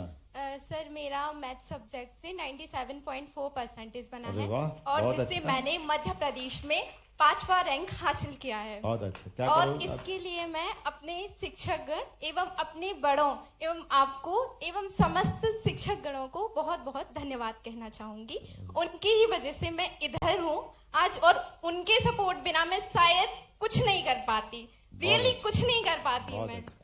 सर मेरा मैथ सब्जेक्ट से 97.4% बना अरे है वाह, और बहुत जिससे अच्छा। मैंने मध्य प्रदेश में 5वां रैंक हासिल किया है। बहुत अच्छा। क्या और करोगे? इसके लिए मैं अपने शिक्षकगण एवं अपने बड़ों एवं आपको एवं समस्त शिक्षकगणों को बहुत बहुत धन्यवाद कहना चाहूंगी। उनकी ही वजह से मैं इधर हूँ आज, और उनके सपोर्ट बिना मैं शायद कुछ नहीं कर पाती, रियली अच्छा। कुछ नहीं कर पाती बहुत मैं। अच्छा।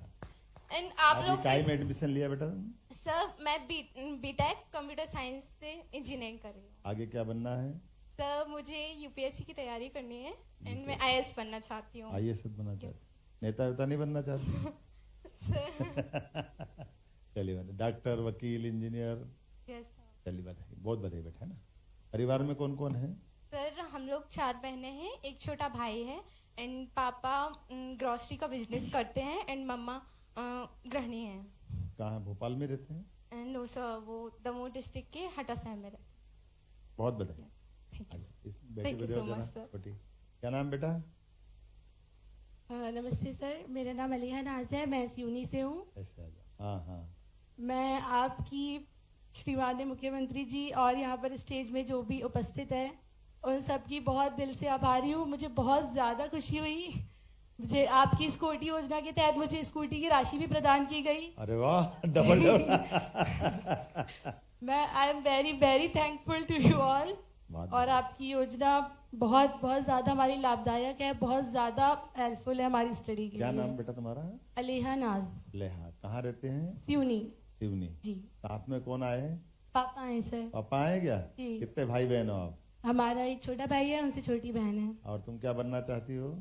एंड आप अभी लोग काय में एडमिशन लिया बेटा? सर मैं बीटेक कंप्यूटर साइंस से इंजीनियरिंग कर रही हूँ। आगे क्या बनना है? सर मुझे यूपीएससी की तैयारी करनी है एंड मैं आईएएस बनना चाहती हूँ। आईएएस बनना चाहते? नेता वेता नहीं बनना चाहते? सर चलिए बेटा, डॉक्टर, वकील, इंजीनियर। Yes sir. चलिए बधाई, बहुत बधाई बेटा, है ना। परिवार में कौन कौन है? सर हम लोग 4 बहनें हैं, एक छोटा भाई है एंड पापा ग्रोसरी का बिजनेस करते हैं एंड मम्मा गृहिणी है। कहाँ, भोपाल में रहते हैं? नो सर, वो दमोह डिस्ट्रिक्ट के हटा शहर में रहते बहुत बधाई। हैं। Thank you. इस बेटे Thank you को so दो जरा, much, sir. छोटी। क्या नाम बेटा? नमस्ते सर, मेरा नाम अलीहा नाज है, मैं सिवनी से हूँ। ऐसे आ जाओ। हाँ हाँ। मैं आपकी श्रीमान मुख्यमंत्री जी और यहाँ पर स्टेज में जो भी उपस्थित है उन सबकी बहुत दिल से आभारी हूँ। मुझे बहुत ज़्यादा खुशी हुई, मुझे आपकी स्कूटी योजना के तहत मुझे स्कूटी की राशि भी प्रदान की गई। अरे वाह, डबल डबल। मैं I am very very thankful to you all. और आपकी योजना बहुत बहुत ज़्यादा हमारी लाभदायक है, बहुत ज़्यादा हेल्पफुल है हमारी स्टडी के क्या लिए। नाम बेटा तुम्हारा? अलीहा नाज, लेहा। कहाँ रहते हैं? सिवनी। सिवनी। जी। साथ में कौन आए हैं? पापा हैं सर। पापा आए क्या? जी। कितने भाई बहन हो आप? हमारा एक छोटा भाई है, उनसे छोटी बहन है। और तुम क्या बनना चाहती हो?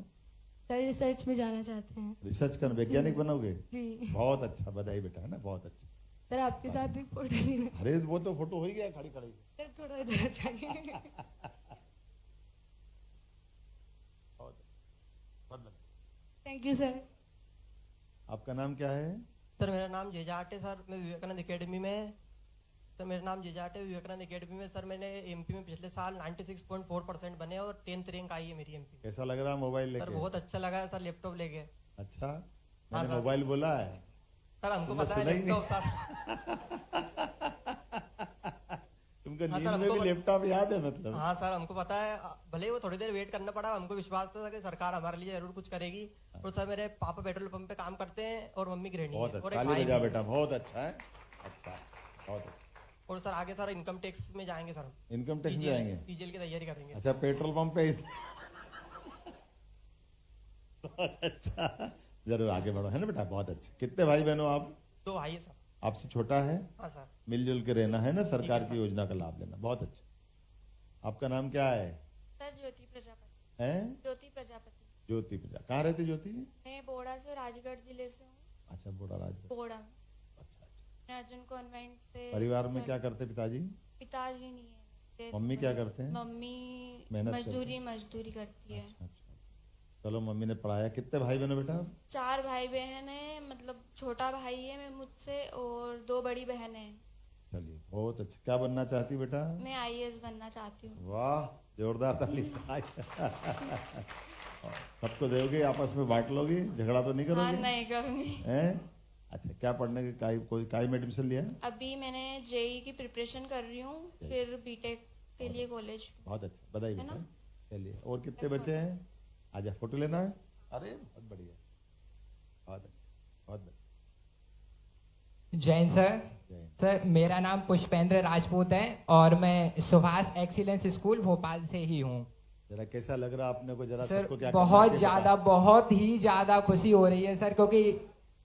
सर रिसर्च में जाना चाहते हैं। रिसर्च कर, वैज्ञानिक बनोगे? जी। बहुत अच्छा, बधाई बेटा, है ना, बहुत अच्छा। सर आपके साथ भी फोटो लेना। अरे वो तो फोटो हो ही गया, खड़ी खड़ी। सर थोड़ा इधर आ जाइए। बहुत बधाई। Thank you sir. आपका नाम क्या है? सर मेरा नाम जेजाट है सर, मैं विवेकानंद एकेडमी में। सर मेरा नाम जेजाट है, विवेकानंद एकेडमी में। सर मैंने एमपी में पिछले साल 96.4% बने और 10th रैंक आई है मेरी एमपी। कैसा लग रहा है मोबाइल सर लेके? बहुत अच्छा लगा है सर, लैपटॉप लेके। अच्छा, हाँ मैंने सर। मोबाइल बोला है? सर हमको तुमने पता है सुना ही लैपटॉप सर। तुमको हाँ नींद सर, में हमको भी लैपटॉप याद है मतलब? हाँ सर हमको पता है, भले ही वो थोड़ी देर वेट करना पड़ा, हमको विश्वास था कि सरकार हमारे लिए जरूर कुछ करेगी। और सर मेरे पापा पेट्रोल पंप पे काम करते हैं और मम्मी गृहिणी बहुत है और अच्छा, एक ताली भाई बजा भी है। बेटा, बहुत अच्छा है। अच्छा, बहुत अच्छा। और सर आगे सर इनकम टैक्स में जाएंगे सर। इनकम टैक्स में जाएंगे? सीजीएल की तैयारी करेंगे। अच्छा, पेट्रोल पंप पे बहुत अच्छा, जरूर आगे बढ़ो, है ना बेटा, बहुत अच्छा। कितने भाई बहन हो आप? 2 भाई है सर। आपसे छोटा है? हाँ सर। मिलजुल के रहना है ना, सरकार की योजना का लाभ लेना, बहुत अच्छा। आपका नाम क्या है? सर ज्योति प्रजापति। हैं? ज्योति प्रजापति। ज्योति प्रजा। कहाँ रहती ज्योति? मैं बोड़ा से राजगढ़ जिले से हूँ। अच्छा, बोड़ा राजगढ़। बोड़ा। अच्छा अच्छा। मैं अर्जुन कॉन्वेंट से। परिवार में क्या करते पिताजी? पिताजी नहीं है। मम्मी क्या करते हैं? मम्मी मेहनत करते मजदूरी करती है। अच्छा अच्छा। चलो, मम्मी ने पढ़ाया। कितने भाई बहन हो बेटा? 4 भाई बहन है, मतलब छोटा भाई है मैं मुझसे और 2 बड़ी बहन है। चलिए, बहुत अच्छा। क्या बनना चाहती बेटा? मैं आईएएस बनना चाहती हूँ। वाह, जोरदार ताली। सबको दोगे, आपस में बांट लोगी, झगड़ा तो नहीं हाँ करोगे? नहीं करूँगी। हैं? अच्छा, क्या पढ़ने के कोई काय में एडमिशन लिया? अभी मैंने जेई की प्रिपरेशन कर रही हूँ, फिर बीटेक के लिए कॉलेज। बहुत अच्छा, बधाई है बेटा। ना? चलिए, और कितने बचे हैं? आजा, फोटो लेना है। अरे बहुत बढ़िया। बहुत अच्छा, बहुत अच्छा। जैन सर। जय। सर मेरा नाम पुष्पेंद्र राजपूत है और मैं सुभाष एक्सीलेंस स्कूल भोपाल से ही हूँ। जरा कैसा लग रहा आपने को, जरा सर सबको क्या करना बहुत चाहिए ज्यादा बताओ। बहुत ही ज्यादा खुशी हो रही है सर, क्योंकि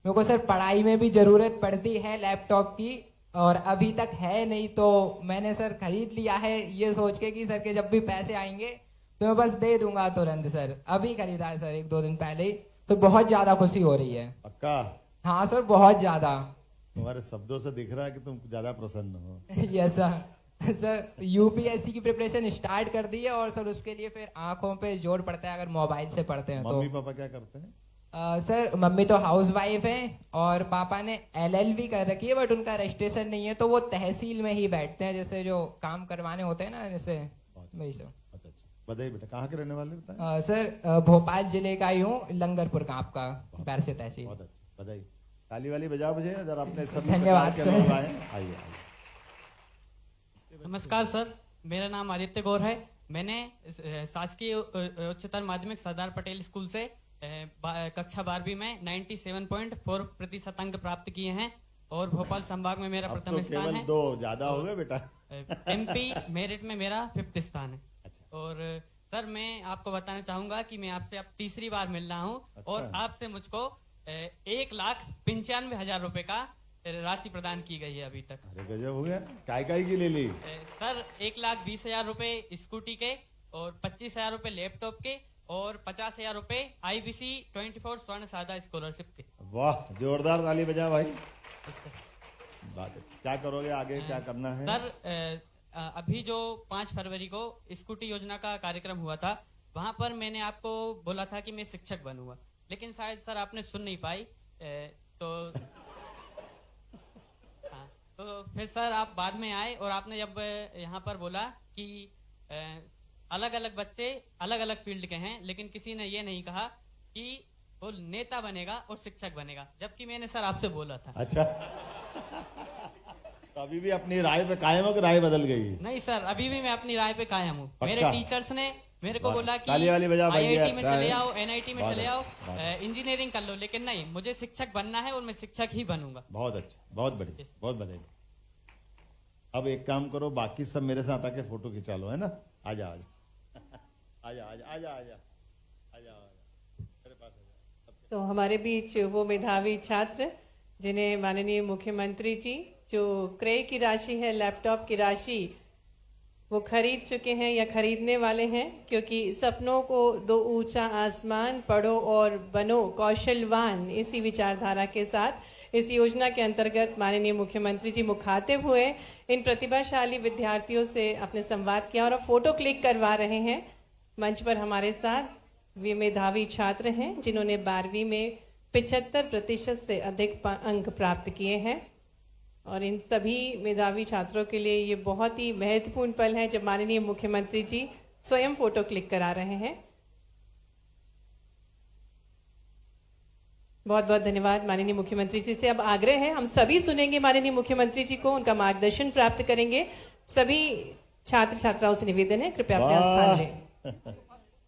मेरे को सर पढ़ाई में भी जरूरत पड़ती है लैपटॉप की, और अभी तक है नहीं, तो मैंने सर खरीद लिया है ये सोच के कि सर के जब भी पैसे आएंगे तो मैं बस दे दूंगा तुरंत। सर अभी खरीदा है सर 1-2 दिन पहले ही, तो बहुत ज्यादा खुशी हो रही है। पक्का? हाँ सर बहुत ज्यादा। तुम्हारे शब्दों से दिख रहा है कि तुम ज्यादा प्रसन्न हो। Yes sir. सर यूपीएससी की प्रिपरेशन स्टार्ट कर दी है, और सर उसके लिए फिर आंखों पे जोर पड़ता है अगर मोबाइल से पढ़ते हैं तो। मम्मी पापा क्या करते हैं? सर मम्मी तो हाउसवाइफ हैं और पापा ने एलएलबी कर रखी है, बट उनका रजिस्ट्रेशन नहीं है, तो वो तहसील में ही बैठते हैं, जैसे जो काम करवाने होते हैं ना, जैसे वही सब। अच्छा अच्छा, बधाई बेटा। कहाँ के रहने वाले बताएं? सर भोपाल जिले का ही हूँ, लंगरपुर का आपका बैरसे तहसील। बहुत अच्छा, बधाई। ताली वाली बजाओ मुझे, जरा अपने सभी धन्यवाद प्रकार के लोग सर। आए। आइए आइए। नमस्कार सर, मेरा नाम आदित्य गौर है। मैंने शासकीय उच्चतर माध्यमिक सरदार पटेल स्कूल से कक्षा 12वीं में 97.4% अंक प्राप्त किए हैं, और भोपाल संभाग में मेरा अब प्रथम तो स्थान केवल है। 2 ज्यादा हो गए बेटा। एमपी मेरिट में मेरा 5th स्थान है। अच्छा। और सर मैं आपको बताना चाहूंगा कि मैं आपसे अब तीसरी बार मिल रहा हूँ, अच्छा। और आपसे मुझको 1,95,000 रुपए का राशि प्रदान की गई है अभी तक। अरे गजब हो गया। काय की ले ली? सर 1,20,000 रुपए स्कूटी के, और 25,000 रुपए लैपटॉप के, और 50,000 रुपए IBC 24 स्वर्ण साधा स्कॉलरशिप के। वाह, जोरदार ताली बजा भाई। बात अच्छी। क्या करोगे आगे, क्या करना है? सर अभी जो 5 फरवरी को स्कूटी योजना का कार्यक्रम हुआ था, वहां पर मैंने आपको बोला था कि मैं शिक्षक बनूंगा, लेकिन शायद सर आपने सुन नहीं पाई। तो हाँ, तो फिर सर आप बाद में आए, और आपने जब यहाँ पर बोला कि अलग अलग बच्चे अलग अलग फील्ड के हैं, लेकिन किसी ने ये नहीं कहा कि वो नेता बनेगा और शिक्षक बनेगा, जबकि मैंने सर आपसे बोला था। अच्छा। तो अभी भी अपनी राय पे कायम हो कि राय बदल गई? नहीं सर, अभी भी मैं अपनी राय पे कायम हूँ। पक्का? मेरे टीचर्स ने मेरे को बोला कि ताली वाली बजा भाई, IIT में अच्छा चले है। आओ, NIT में बहुत चले आओ, अच्छा, बहुत इंजीनियरिंग कर लो, लेकिन नहीं, मुझे शिक्षक बनना है और मैं शिक्षक ही बनूंगा। बहुत अच्छा, बहुत बढ़िया, बहुत बधाई। अब एक काम करो, बाकी सब मेरे साथ आके फोटो खिंचा लो, है ना? आजा आजा आजा आजा आजा आजा आजा मेरे पास आजा। तो हमारे बीच वो मेधावी छात्र जिन्हें माननीय मुख्यमंत्री जी जो क्रय की राशि है, लैपटॉप की राशि, वो खरीद चुके हैं या खरीदने वाले हैं, क्योंकि सपनों को दो ऊंचा आसमान, पढ़ो और बनो कौशलवान, इसी विचारधारा के साथ इस योजना के अंतर्गत माननीय मुख्यमंत्री जी मुखातिब हुए इन प्रतिभाशाली विद्यार्थियों से अपने संवाद किया और अब फोटो क्लिक करवा रहे हैं। मंच पर हमारे साथ वे मेधावी छात्र हैं जिन्होंने 12वीं में 75% से अधिक अंक प्राप्त किए हैं, और इन सभी मेधावी छात्रों के लिए ये बहुत ही महत्वपूर्ण पल है जब माननीय मुख्यमंत्री जी स्वयं फोटो क्लिक करा रहे हैं। बहुत बहुत धन्यवाद माननीय मुख्यमंत्री जी से। अब आग्रह है, हम सभी सुनेंगे माननीय मुख्यमंत्री जी को, उनका मार्गदर्शन प्राप्त करेंगे। सभी छात्र छात्राओं से निवेदन है, कृपया अपना स्थान लें।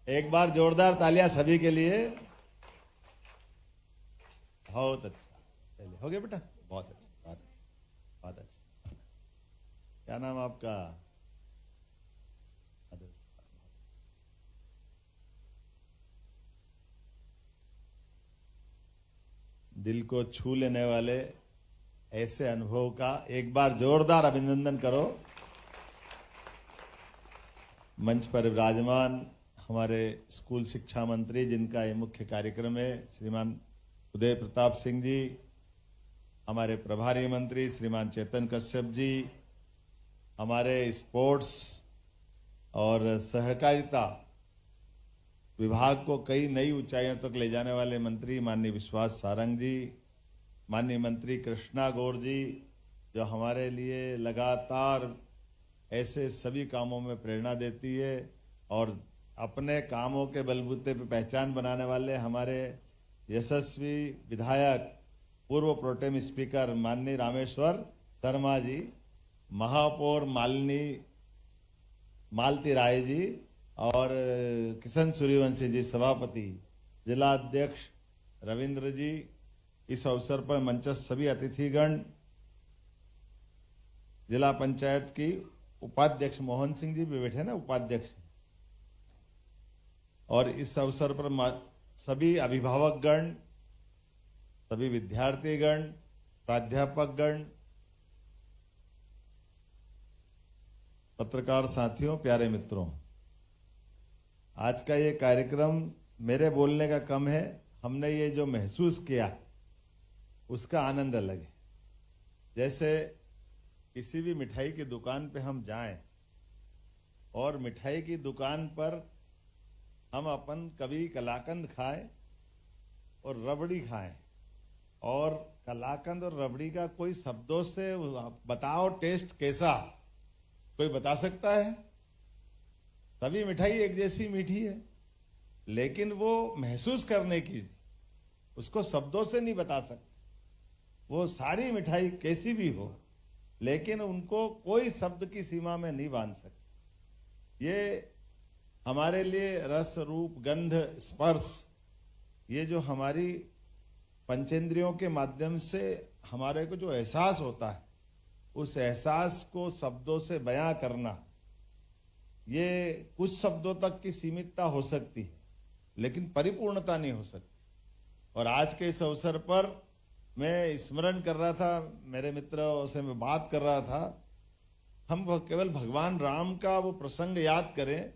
एक बार जोरदार तालियां सभी के लिए। बहुत अच्छा, चलिए हो गया बेटा, बहुत अच्छा, बहुत अच्छा, बहुत अच्छा। क्या नाम आपका? दिल को छू लेने वाले ऐसे अनुभव का एक बार जोरदार अभिनंदन करो। मंच पर विराजमान हमारे स्कूल शिक्षा मंत्री, जिनका ये मुख्य कार्यक्रम है, श्रीमान उदय प्रताप सिंह जी, हमारे प्रभारी मंत्री श्रीमान चेतन कश्यप जी, हमारे स्पोर्ट्स और सहकारिता विभाग को कई नई ऊंचाइयों तक ले जाने वाले मंत्री माननीय विश्वास सारंग जी, माननीय मंत्री कृष्णा गौर जी, जो हमारे लिए लगातार ऐसे सभी कामों में प्रेरणा देती है और अपने कामों के बलबूते पर पहचान बनाने वाले हमारे यशस्वी विधायक, पूर्व प्रोटेम स्पीकर माननीय रामेश्वर शर्मा जी, महापौर मालती राय जी और किशन सूर्यवंशी जी, सभापति, जिला अध्यक्ष रविंद्र जी, इस अवसर पर मंचस्थ सभी अतिथिगण, जिला पंचायत की उपाध्यक्ष मोहन सिंह जी भी बैठे हैं ना, उपाध्यक्ष, और इस अवसर पर सभी अभिभावकगण, सभी विद्यार्थीगण, प्राध्यापकगण, पत्रकार साथियों, प्यारे मित्रों, आज का ये कार्यक्रम मेरे बोलने का कम है, हमने ये जो महसूस किया उसका आनंद अलग है। जैसे किसी भी मिठाई की दुकान पे हम जाएं और मिठाई की दुकान पर हम अपन कभी कलाकंद खाएं और रबड़ी खाएं, और कलाकंद और रबड़ी का कोई शब्दों से बताओ टेस्ट कैसा, कोई बता सकता है? सभी मिठाई एक जैसी मीठी है, लेकिन वो महसूस करने की, उसको शब्दों से नहीं बता सकते। वो सारी मिठाई कैसी भी हो, लेकिन उनको कोई शब्द की सीमा में नहीं बांध सकते। ये हमारे लिए रस, रूप, गंध, स्पर्श, ये जो हमारी पंचेंद्रियों के माध्यम से हमारे को जो एहसास होता है, उस एहसास को शब्दों से बयां करना, ये कुछ शब्दों तक की सीमितता हो सकती है, लेकिन परिपूर्णता नहीं हो सकती। और आज के इस अवसर पर मैं स्मरण कर रहा था, मेरे मित्रों से मैं बात कर रहा था, हम केवल भगवान राम का वो प्रसंग याद करें,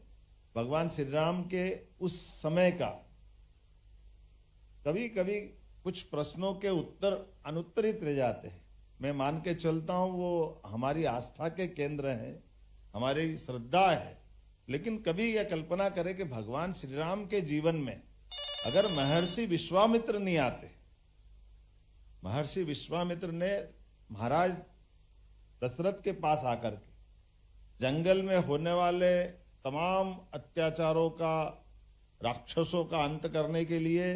भगवान श्री राम के उस समय का। कभी कभी कुछ प्रश्नों के उत्तर अनुत्तरित रह जाते हैं। मैं मान के चलता हूं वो हमारी आस्था के केंद्र हैं, हमारी श्रद्धा है, लेकिन कभी यह कल्पना करें कि भगवान श्री राम के जीवन में अगर महर्षि विश्वामित्र नहीं आते, महर्षि विश्वामित्र ने महाराज दशरथ के पास आकर के जंगल में होने वाले तमाम अत्याचारों का, राक्षसों का अंत करने के लिए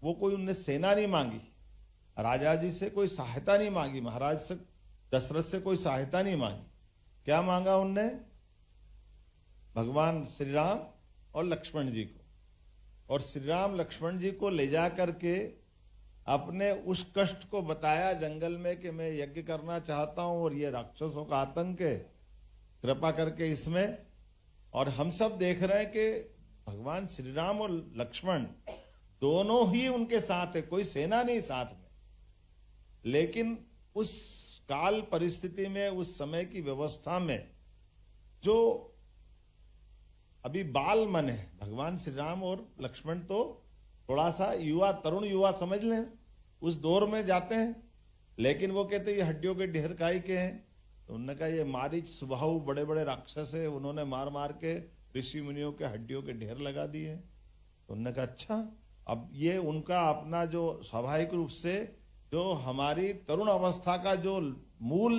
वो कोई उनने सेना नहीं मांगी, राजा जी से कोई सहायता नहीं मांगी, महाराज से दशरथ से कोई सहायता नहीं मांगी। क्या मांगा उनने? भगवान श्री राम और लक्ष्मण जी को, और श्री राम लक्ष्मण जी को ले जा करके अपने उस कष्ट को बताया जंगल में कि मैं यज्ञ करना चाहता हूं और ये राक्षसों का आतंक है, कृपा करके इसमें। और हम सब देख रहे हैं कि भगवान श्री राम और लक्ष्मण दोनों ही उनके साथ है, कोई सेना नहीं साथ में, लेकिन उस काल परिस्थिति में, उस समय की व्यवस्था में जो अभी बाल मन है, भगवान श्री राम और लक्ष्मण तो थोड़ा सा युवा, तरुण युवा समझ लें, उस दौर में जाते हैं, लेकिन वो कहते ये हड्डियों के ढेर काई के हैं। तो उन्होंने कहा ये मारीच स्वभाव बड़े बड़े राक्षस है, उन्होंने मार मार के ऋषि मुनियों के हड्डियों के ढेर लगा दिए। तो उन्होंने कहा अच्छा, अब ये उनका अपना जो स्वाभाविक रूप से जो हमारी तरुण अवस्था का जो मूल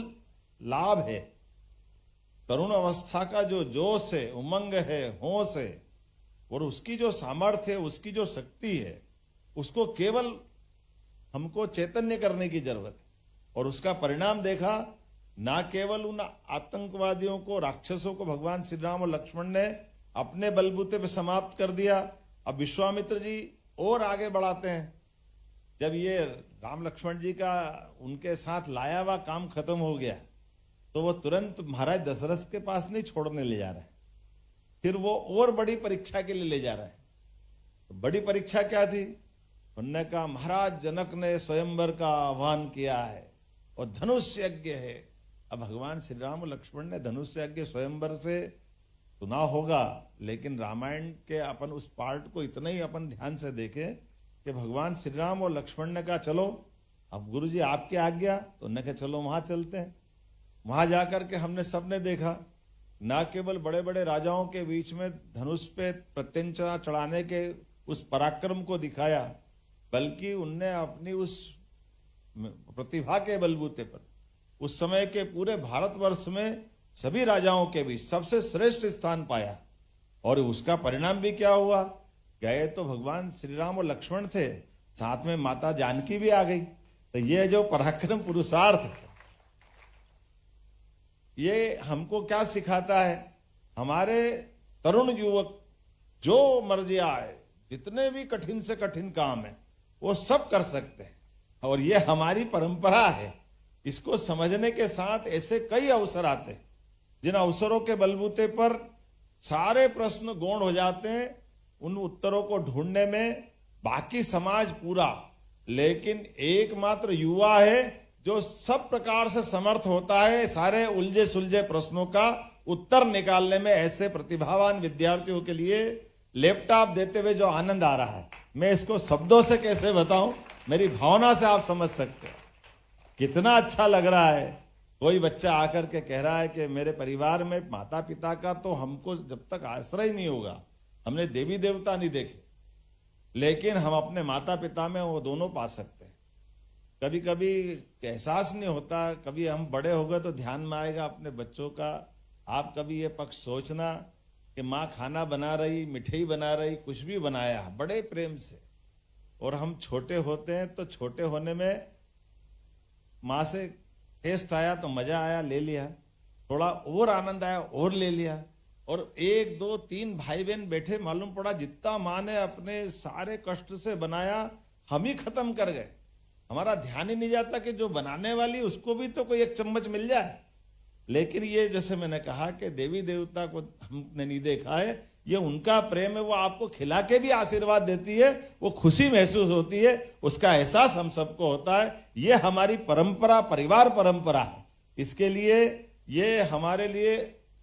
लाभ है, तरुण अवस्था का जो जोश है, उमंग है, होश है, और उसकी जो सामर्थ्य है, उसकी जो शक्ति है, उसको केवल हमको चैतन्य करने की जरूरत है। और उसका परिणाम देखा, ना केवल उन आतंकवादियों को, राक्षसों को भगवान श्री राम और लक्ष्मण ने अपने बलबूते पे समाप्त कर दिया, अब विश्वामित्र जी और आगे बढ़ाते हैं। जब ये राम लक्ष्मण जी का उनके साथ लाया हुआ काम खत्म हो गया, तो वो तुरंत महाराज दशरथ के पास नहीं छोड़ने ले जा रहे, फिर वो और बड़ी परीक्षा के लिए ले जा रहे हैं। तो बड़ी परीक्षा क्या थी? उन्होंने कहा महाराज जनक ने स्वयंवर का आह्वान किया है और धनुष यज्ञ है। अब भगवान श्री राम और लक्ष्मण ने धनुष यज्ञ स्वयंवर से सुना होगा, लेकिन रामायण के अपन उस पार्ट को इतना ही अपन ध्यान से देखें कि भगवान श्री राम और लक्ष्मण ने कहा चलो अब गुरुजी आपकी आज्ञा, तो उन्होंने कहा चलो वहां चलते हैं। वहां जाकर के हमने सबने देखा, ना केवल बड़े बड़े राजाओं के बीच में धनुष पे प्रत्यंचा चढ़ाने के उस पराक्रम को दिखाया, बल्कि उनने अपनी उस प्रतिभा के बलबूते पर उस समय के पूरे भारतवर्ष में सभी राजाओं के बीच सबसे श्रेष्ठ स्थान पाया। और उसका परिणाम भी क्या हुआ? गए तो भगवान श्री राम और लक्ष्मण थे, साथ में माता जानकी भी आ गई। तो ये जो पराक्रम पुरुषार्थ है, ये हमको क्या सिखाता है? हमारे तरुण युवक जो मर्जी आए, जितने भी कठिन से कठिन काम है वो सब कर सकते हैं, और ये हमारी परंपरा है। इसको समझने के साथ ऐसे कई अवसर आते हैं जिन अवसरों के बलबूते पर सारे प्रश्न गौण हो जाते हैं, उन उत्तरों को ढूंढने में बाकी समाज पूरा, लेकिन एकमात्र युवा है जो सब प्रकार से समर्थ होता है सारे उलझे सुलझे प्रश्नों का उत्तर निकालने में। ऐसे प्रतिभावान विद्यार्थियों के लिए लैपटॉप देते हुए जो आनंद आ रहा है, मैं इसको शब्दों से कैसे बताऊं, मेरी भावना से आप समझ सकते हैं कितना अच्छा लग रहा है। कोई बच्चा आकर के कह रहा है कि मेरे परिवार में माता पिता का तो हमको जब तक आश्रय नहीं होगा, हमने देवी देवता नहीं देखे, लेकिन हम अपने माता पिता में वो दोनों पा सकते हैं। कभी कभी एहसास नहीं होता, कभी हम बड़े हो गए तो ध्यान में आएगा अपने बच्चों का। आप कभी ये पक्ष सोचना कि माँ खाना बना रही, मिठाई बना रही, कुछ भी बनाया बड़े प्रेम से, और हम छोटे होते हैं तो छोटे होने में माँ से टेस्ट आया तो मजा आया, ले लिया, थोड़ा और आनंद आया और ले लिया, और 1 2 3 भाई बहन बैठे, मालूम पड़ा जितना माँ ने अपने सारे कष्ट से बनाया हम ही खत्म कर गए। हमारा ध्यान ही नहीं जाता कि जो बनाने वाली उसको भी तो कोई 1 चम्मच मिल जाए। लेकिन ये जैसे मैंने कहा कि देवी देवता को हमने नहीं देखा है, ये उनका प्रेम है, वो आपको खिला के भी आशीर्वाद देती है, वो खुशी महसूस होती है, उसका एहसास हम सबको होता है। ये हमारी परंपरा, परिवार परंपरा है। इसके लिए ये हमारे लिए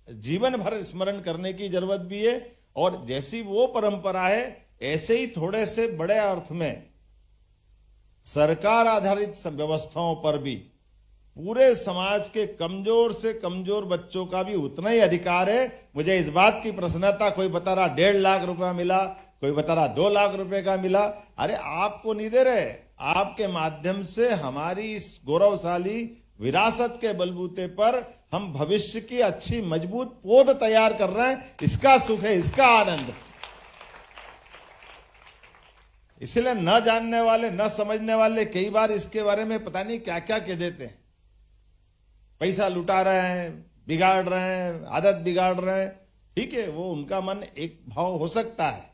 जीवन भर स्मरण करने की जरूरत भी है। और जैसी वो परंपरा है, ऐसे ही थोड़े से बड़े अर्थ में सरकार आधारित व्यवस्थाओं पर भी पूरे समाज के कमजोर से कमजोर बच्चों का भी उतना ही अधिकार है। मुझे इस बात की प्रसन्नता, कोई बता रहा 1.5 लाख रुपया मिला, कोई बता रहा 2 लाख रुपए का मिला। अरे आपको नहीं दे रहे, आपके माध्यम से हमारी इस गौरवशाली विरासत के बलबूते पर हम भविष्य की अच्छी मजबूत पौध तैयार कर रहे हैं। इसका सुख है, इसका आनंद। इसलिए न जानने वाले, न समझने वाले कई बार इसके बारे में पता नहीं क्या क्या कह देते हैं। पैसा लुटा रहे हैं, बिगाड़ रहे हैं, आदत बिगाड़ रहे हैं। ठीक है, वो उनका मन एक भाव हो सकता है,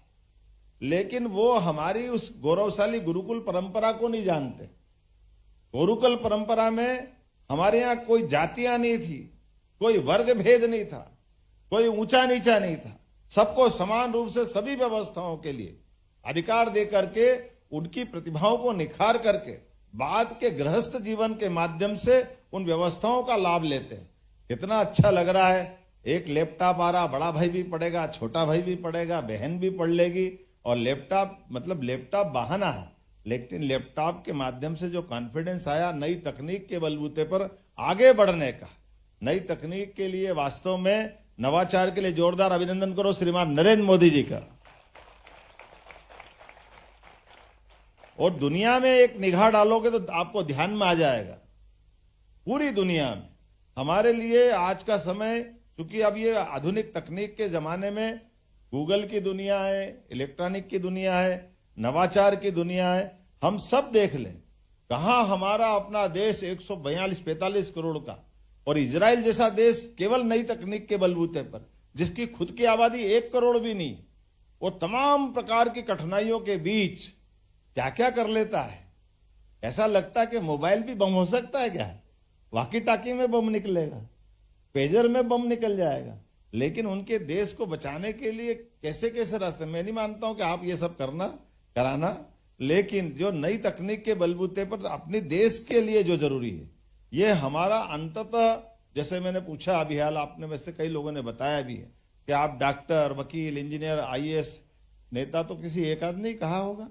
लेकिन वो हमारी उस गौरवशाली गुरुकुल परंपरा को नहीं जानते। गुरुकुल परंपरा में हमारे यहाँ कोई जातियां नहीं थी, कोई वर्ग भेद नहीं था, कोई ऊंचा नीचा नहीं था। सबको समान रूप से सभी व्यवस्थाओं के लिए अधिकार दे करके, उनकी प्रतिभाओं को निखार करके बाद के गृहस्थ जीवन के माध्यम से उन व्यवस्थाओं का लाभ लेते हैं। कितना अच्छा लग रहा है। एक लैपटॉप आ रहा, बड़ा भाई भी पढ़ेगा, छोटा भाई भी पढ़ेगा, बहन भी पढ़ लेगी। और लैपटॉप मतलब लैपटॉप बहाना है, लेकिन लैपटॉप के माध्यम से जो कॉन्फिडेंस आया नई तकनीक के बलबूते पर आगे बढ़ने का, नई तकनीक के लिए वास्तव में नवाचार के लिए जोरदार अभिनंदन करो श्रीमान नरेंद्र मोदी जी का। और दुनिया में एक निगाह डालोगे तो आपको ध्यान में आ जाएगा, पूरी दुनिया में हमारे लिए आज का समय, क्योंकि अब ये आधुनिक तकनीक के जमाने में गूगल की दुनिया है, इलेक्ट्रॉनिक की दुनिया है, नवाचार की दुनिया है। हम सब देख लें कहां हमारा अपना देश 142-45 करोड़ का, और इजराइल जैसा देश केवल नई तकनीक के बलबूते पर, जिसकी खुद की आबादी 1 करोड़ भी नहीं, वो तमाम प्रकार की कठिनाइयों के बीच क्या क्या कर लेता है। ऐसा लगता है कि मोबाइल भी बम हो सकता है क्या? वाकी टाकी में बम निकलेगा, पेजर में बम निकल जाएगा। लेकिन उनके देश को बचाने के लिए कैसे कैसे रास्ते, मैं नहीं मानता हूं कि आप ये सब कराना, लेकिन जो नई तकनीक के बलबूते पर अपने देश के लिए जो जरूरी है, ये हमारा अंततः, जैसे मैंने पूछा अभी हाल, आपने में से कई लोगों ने बताया भी है कि आप डॉक्टर, वकील, इंजीनियर, IAS नेता तो किसी एक आदमी ने कहा होगा।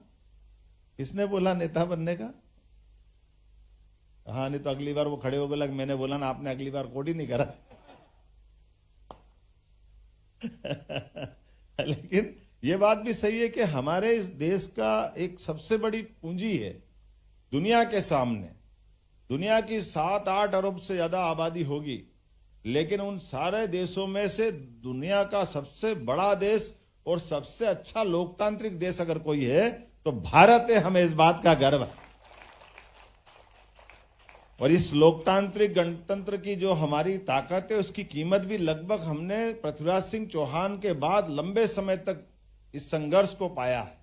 किसने बोला नेता बनने का? हाँ, नहीं तो अगली बार वो खड़े हो गए, मैंने बोला ना, आपने अगली बार कोड ही नहीं करा। लेकिन ये बात भी सही है कि हमारे इस देश का एक सबसे बड़ी पूंजी है दुनिया के सामने। दुनिया की 7-8 अरब से ज्यादा आबादी होगी, लेकिन उन सारे देशों में से दुनिया का सबसे बड़ा देश और सबसे अच्छा लोकतांत्रिक देश अगर कोई है तो भारत है। हमें इस बात का गर्व है। और इस लोकतांत्रिक गणतंत्र की जो हमारी ताकत है, उसकी कीमत भी लगभग हमने पृथ्वीराज सिंह चौहान के बाद लंबे समय तक इस संघर्ष को पाया है।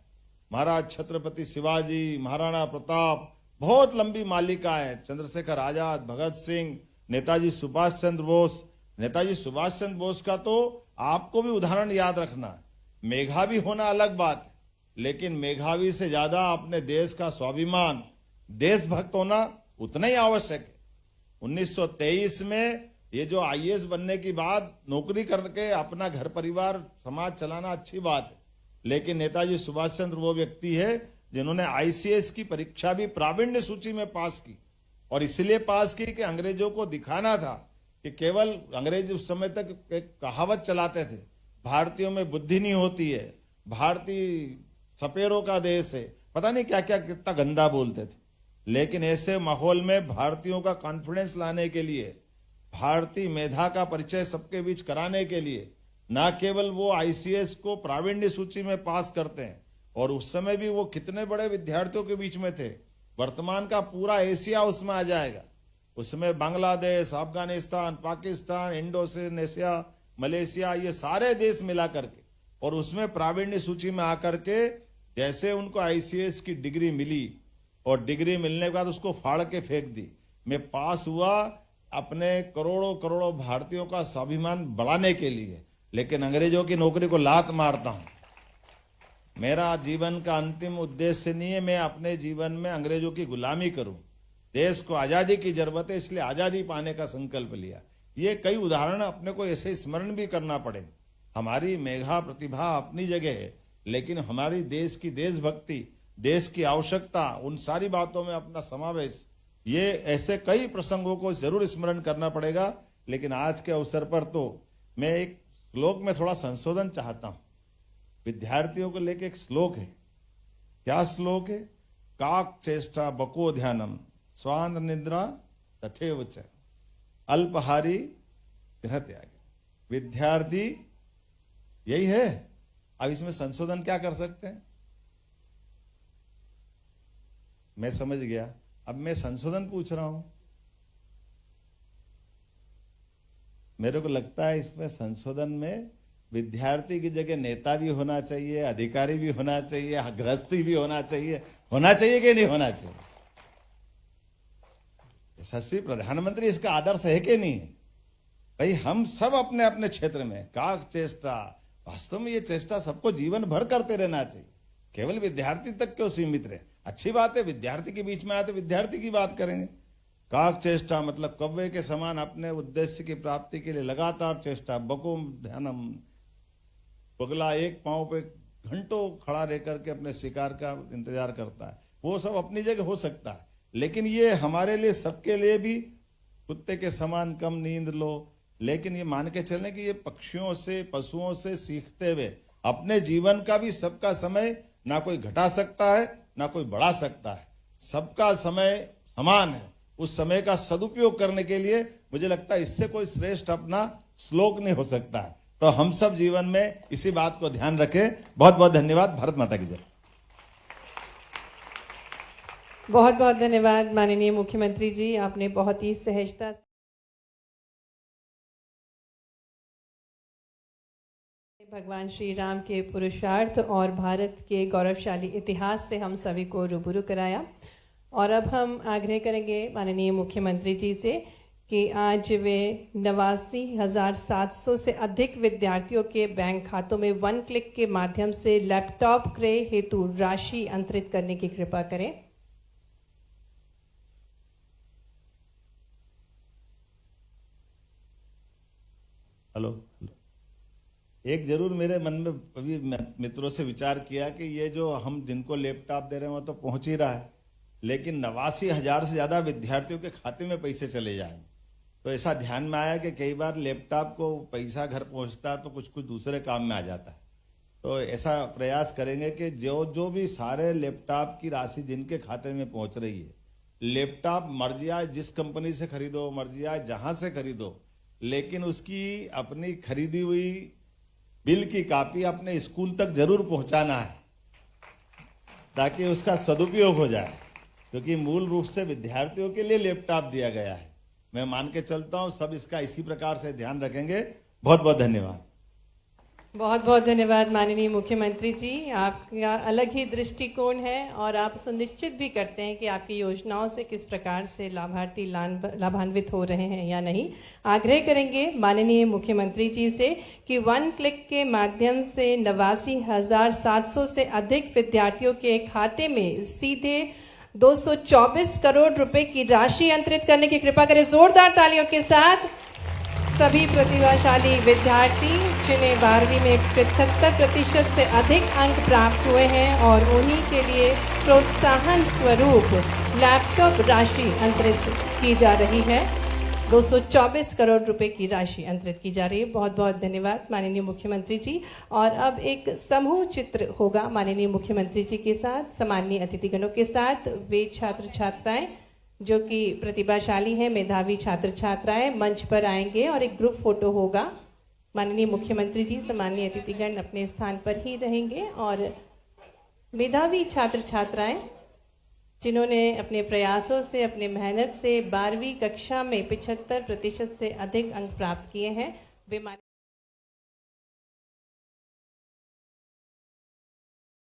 महाराज छत्रपति शिवाजी, महाराणा प्रताप, बहुत लंबी मालिका है। चंद्रशेखर आजाद, भगत सिंह, नेताजी सुभाष चंद्र बोस। नेताजी सुभाष चंद्र बोस का तो आपको भी उदाहरण याद रखना है। मेधावी होना अलग बात है, लेकिन मेधावी से ज्यादा अपने देश का स्वाभिमान, देशभक्त होना उतना ही आवश्यक है। 1923 में ये जो आईएएस बनने की बाद नौकरी करके अपना घर परिवार समाज चलाना अच्छी बात है, लेकिन नेताजी सुभाष चंद्र वो व्यक्ति है जिन्होंने आईसीएस की परीक्षा भी प्रावीण्य सूची में पास की, और इसलिए पास की कि अंग्रेजों को दिखाना था कि केवल अंग्रेज उस समय तक एक कहावत चलाते थे, भारतीयों में बुद्धि नहीं होती है, भारतीय सपेरों का देश है, पता नहीं क्या क्या कितना गंदा बोलते थे। लेकिन ऐसे माहौल में भारतीयों का कॉन्फिडेंस लाने के लिए, भारतीय मेधा का परिचय सबके बीच कराने के लिए, न केवल वो आईसीएस को प्रावीण्य सूची में पास करते हैं, और उस समय भी वो कितने बड़े विद्यार्थियों के बीच में थे, वर्तमान का पूरा एशिया उसमें आ जाएगा। उसमें बांग्लादेश, अफगानिस्तान, पाकिस्तान, इंडोनेशिया, मलेशिया, ये सारे देश मिला करके, और उसमें प्रावीण्य सूची में आकर के जैसे उनको आईसीएस की डिग्री मिली, और डिग्री मिलने के बाद उसको फाड़ के फेंक दी। मैं पास हुआ अपने करोड़ों करोड़ों भारतीयों का स्वाभिमान बढ़ाने के लिए, लेकिन अंग्रेजों की नौकरी को लात मारता हूं। मेरा जीवन का अंतिम उद्देश्य नहीं है मैं अपने जीवन में अंग्रेजों की गुलामी करूं। देश को आजादी की जरूरत है, इसलिए आजादी पाने का संकल्प लिया। ये कई उदाहरण अपने को ऐसे स्मरण भी करना पड़े। हमारी मेधा प्रतिभा अपनी जगह है, लेकिन हमारी देश की देशभक्ति, देश की आवश्यकता, उन सारी बातों में अपना समावेश, ये ऐसे कई प्रसंगों को जरूर स्मरण करना पड़ेगा। लेकिन आज के अवसर पर तो मैं एक श्लोक में थोड़ा संशोधन चाहता हूं। विद्यार्थियों को लेकर एक श्लोक है। क्या श्लोक है? काक चेष्टा बको ध्यानम स्वांत निद्रा तथैव च अल्पहारी ग्रह त्याग। विद्यार्थी यही है। अब इसमें संशोधन क्या कर सकते हैं? मैं समझ गया, अब मैं संशोधन पूछ रहा हूं। मेरे को लगता है इसमें संशोधन में विद्यार्थी की जगह नेता भी होना चाहिए, अधिकारी भी होना चाहिए, गृहस्थी भी होना चाहिए कि नहीं होना चाहिए? यशस्वी प्रधानमंत्री इसका आदर्श है कि नहीं? भाई हम सब अपने अपने क्षेत्र में काक चेष्टा, वास्तव में ये चेष्टा सबको जीवन भर करते रहना चाहिए, केवल विद्यार्थी तक क्यों सीमित रहे? अच्छी बात है, विद्यार्थी के बीच में आते विद्यार्थी की बात करेंगे। काक चेष्टा मतलब कौवे के समान अपने उद्देश्य की प्राप्ति के लिए लगातार चेष्टा। बको ध्यानम, बगला एक पांव पे घंटों खड़ा रह करके अपने शिकार का इंतजार करता है। वो सब अपनी जगह हो सकता है, लेकिन ये हमारे लिए, सबके लिए भी कुत्ते के समान कम नींद लो। लेकिन ये मान के चलें कि ये पक्षियों से, पशुओं से सीखते हुए अपने जीवन का भी सबका समय ना कोई घटा सकता है ना कोई बढ़ा सकता है। सबका समय समान है। उस समय का सदुपयोग करने के लिए मुझे लगता है इससे कोई श्रेष्ठ अपना श्लोक नहीं हो सकता है। तो हम सब जीवन में इसी बात को ध्यान रखें। बहुत बहुत धन्यवाद। भारत माता की जय। बहुत बहुत धन्यवाद माननीय मुख्यमंत्री जी, आपने बहुत ही सहजता भगवान श्री राम के पुरुषार्थ और भारत के गौरवशाली इतिहास से हम सभी को रूबरू कराया। और अब हम आग्रह करेंगे माननीय मुख्यमंत्री जी से कि आज वे 89,700 से अधिक विद्यार्थियों के बैंक खातों में 1 क्लिक के माध्यम से लैपटॉप क्रय हेतु राशि अंतरित करने की कृपा करें। हेलो, एक जरूर मेरे मन में अभी मित्रों से विचार किया कि ये जो हम जिनको लैपटॉप दे रहे हैं वो तो पहुंच ही रहा है, लेकिन 89,000 से ज्यादा विद्यार्थियों के खाते में पैसे चले जाएंगे। तो ऐसा ध्यान में आया कि कई बार लैपटॉप को पैसा घर पहुंचता तो कुछ कुछ दूसरे काम में आ जाता है। तो ऐसा प्रयास करेंगे कि जो भी सारे लैपटॉप की राशि जिनके खाते में पहुंच रही है, लैपटॉप मर्जी आए जिस कंपनी से खरीदो, मर्जी आए जहां से खरीदो, लेकिन उसकी अपनी खरीदी हुई बिल की कॉपी अपने स्कूल तक जरूर पहुंचाना है, ताकि उसका सदुपयोग हो जाए, क्योंकि मूल रूप से विद्यार्थियों के लिए लैपटॉप दिया गया है। मैं मान के चलता हूं सब इसका इसी प्रकार से ध्यान रखेंगे। बहुत बहुत धन्यवाद। बहुत बहुत धन्यवाद माननीय मुख्यमंत्री जी। आपका अलग ही दृष्टिकोण है और आप सुनिश्चित भी करते हैं कि आपकी योजनाओं से किस प्रकार से लाभार्थी लाभान्वित हो रहे हैं या नहीं। आग्रह करेंगे माननीय मुख्यमंत्री जी से कि वन क्लिक के माध्यम से 89,700 से अधिक विद्यार्थियों के खाते में सीधे 224 करोड़ रुपए की राशि अंतरित करने की कृपा करें। जोरदार तालियों के साथ सभी प्रतिभाशाली विद्यार्थी जिन्हें 12वीं में 75% से अधिक अंक प्राप्त हुए हैं और उन्हीं के लिए प्रोत्साहन स्वरूप लैपटॉप राशि अंतरित की जा रही है। 224 करोड़ रुपए की राशि अंतरित की जा रही है। बहुत बहुत धन्यवाद माननीय मुख्यमंत्री जी। और अब एक समूह चित्र होगा माननीय मुख्यमंत्री जी के साथ, सम्माननीय अतिथिगणों के साथ। वे छात्र छात्राएं जो कि प्रतिभाशाली हैं, मेधावी छात्र छात्राएं मंच पर आएंगे और एक ग्रुप फोटो होगा। माननीय मुख्यमंत्री जी, सम्माननीय अतिथिगण अपने स्थान पर ही रहेंगे और मेधावी छात्र छात्राएं जिन्होंने अपने प्रयासों से, अपने मेहनत से 12वीं कक्षा में 75% से अधिक अंक प्राप्त किए हैं, वे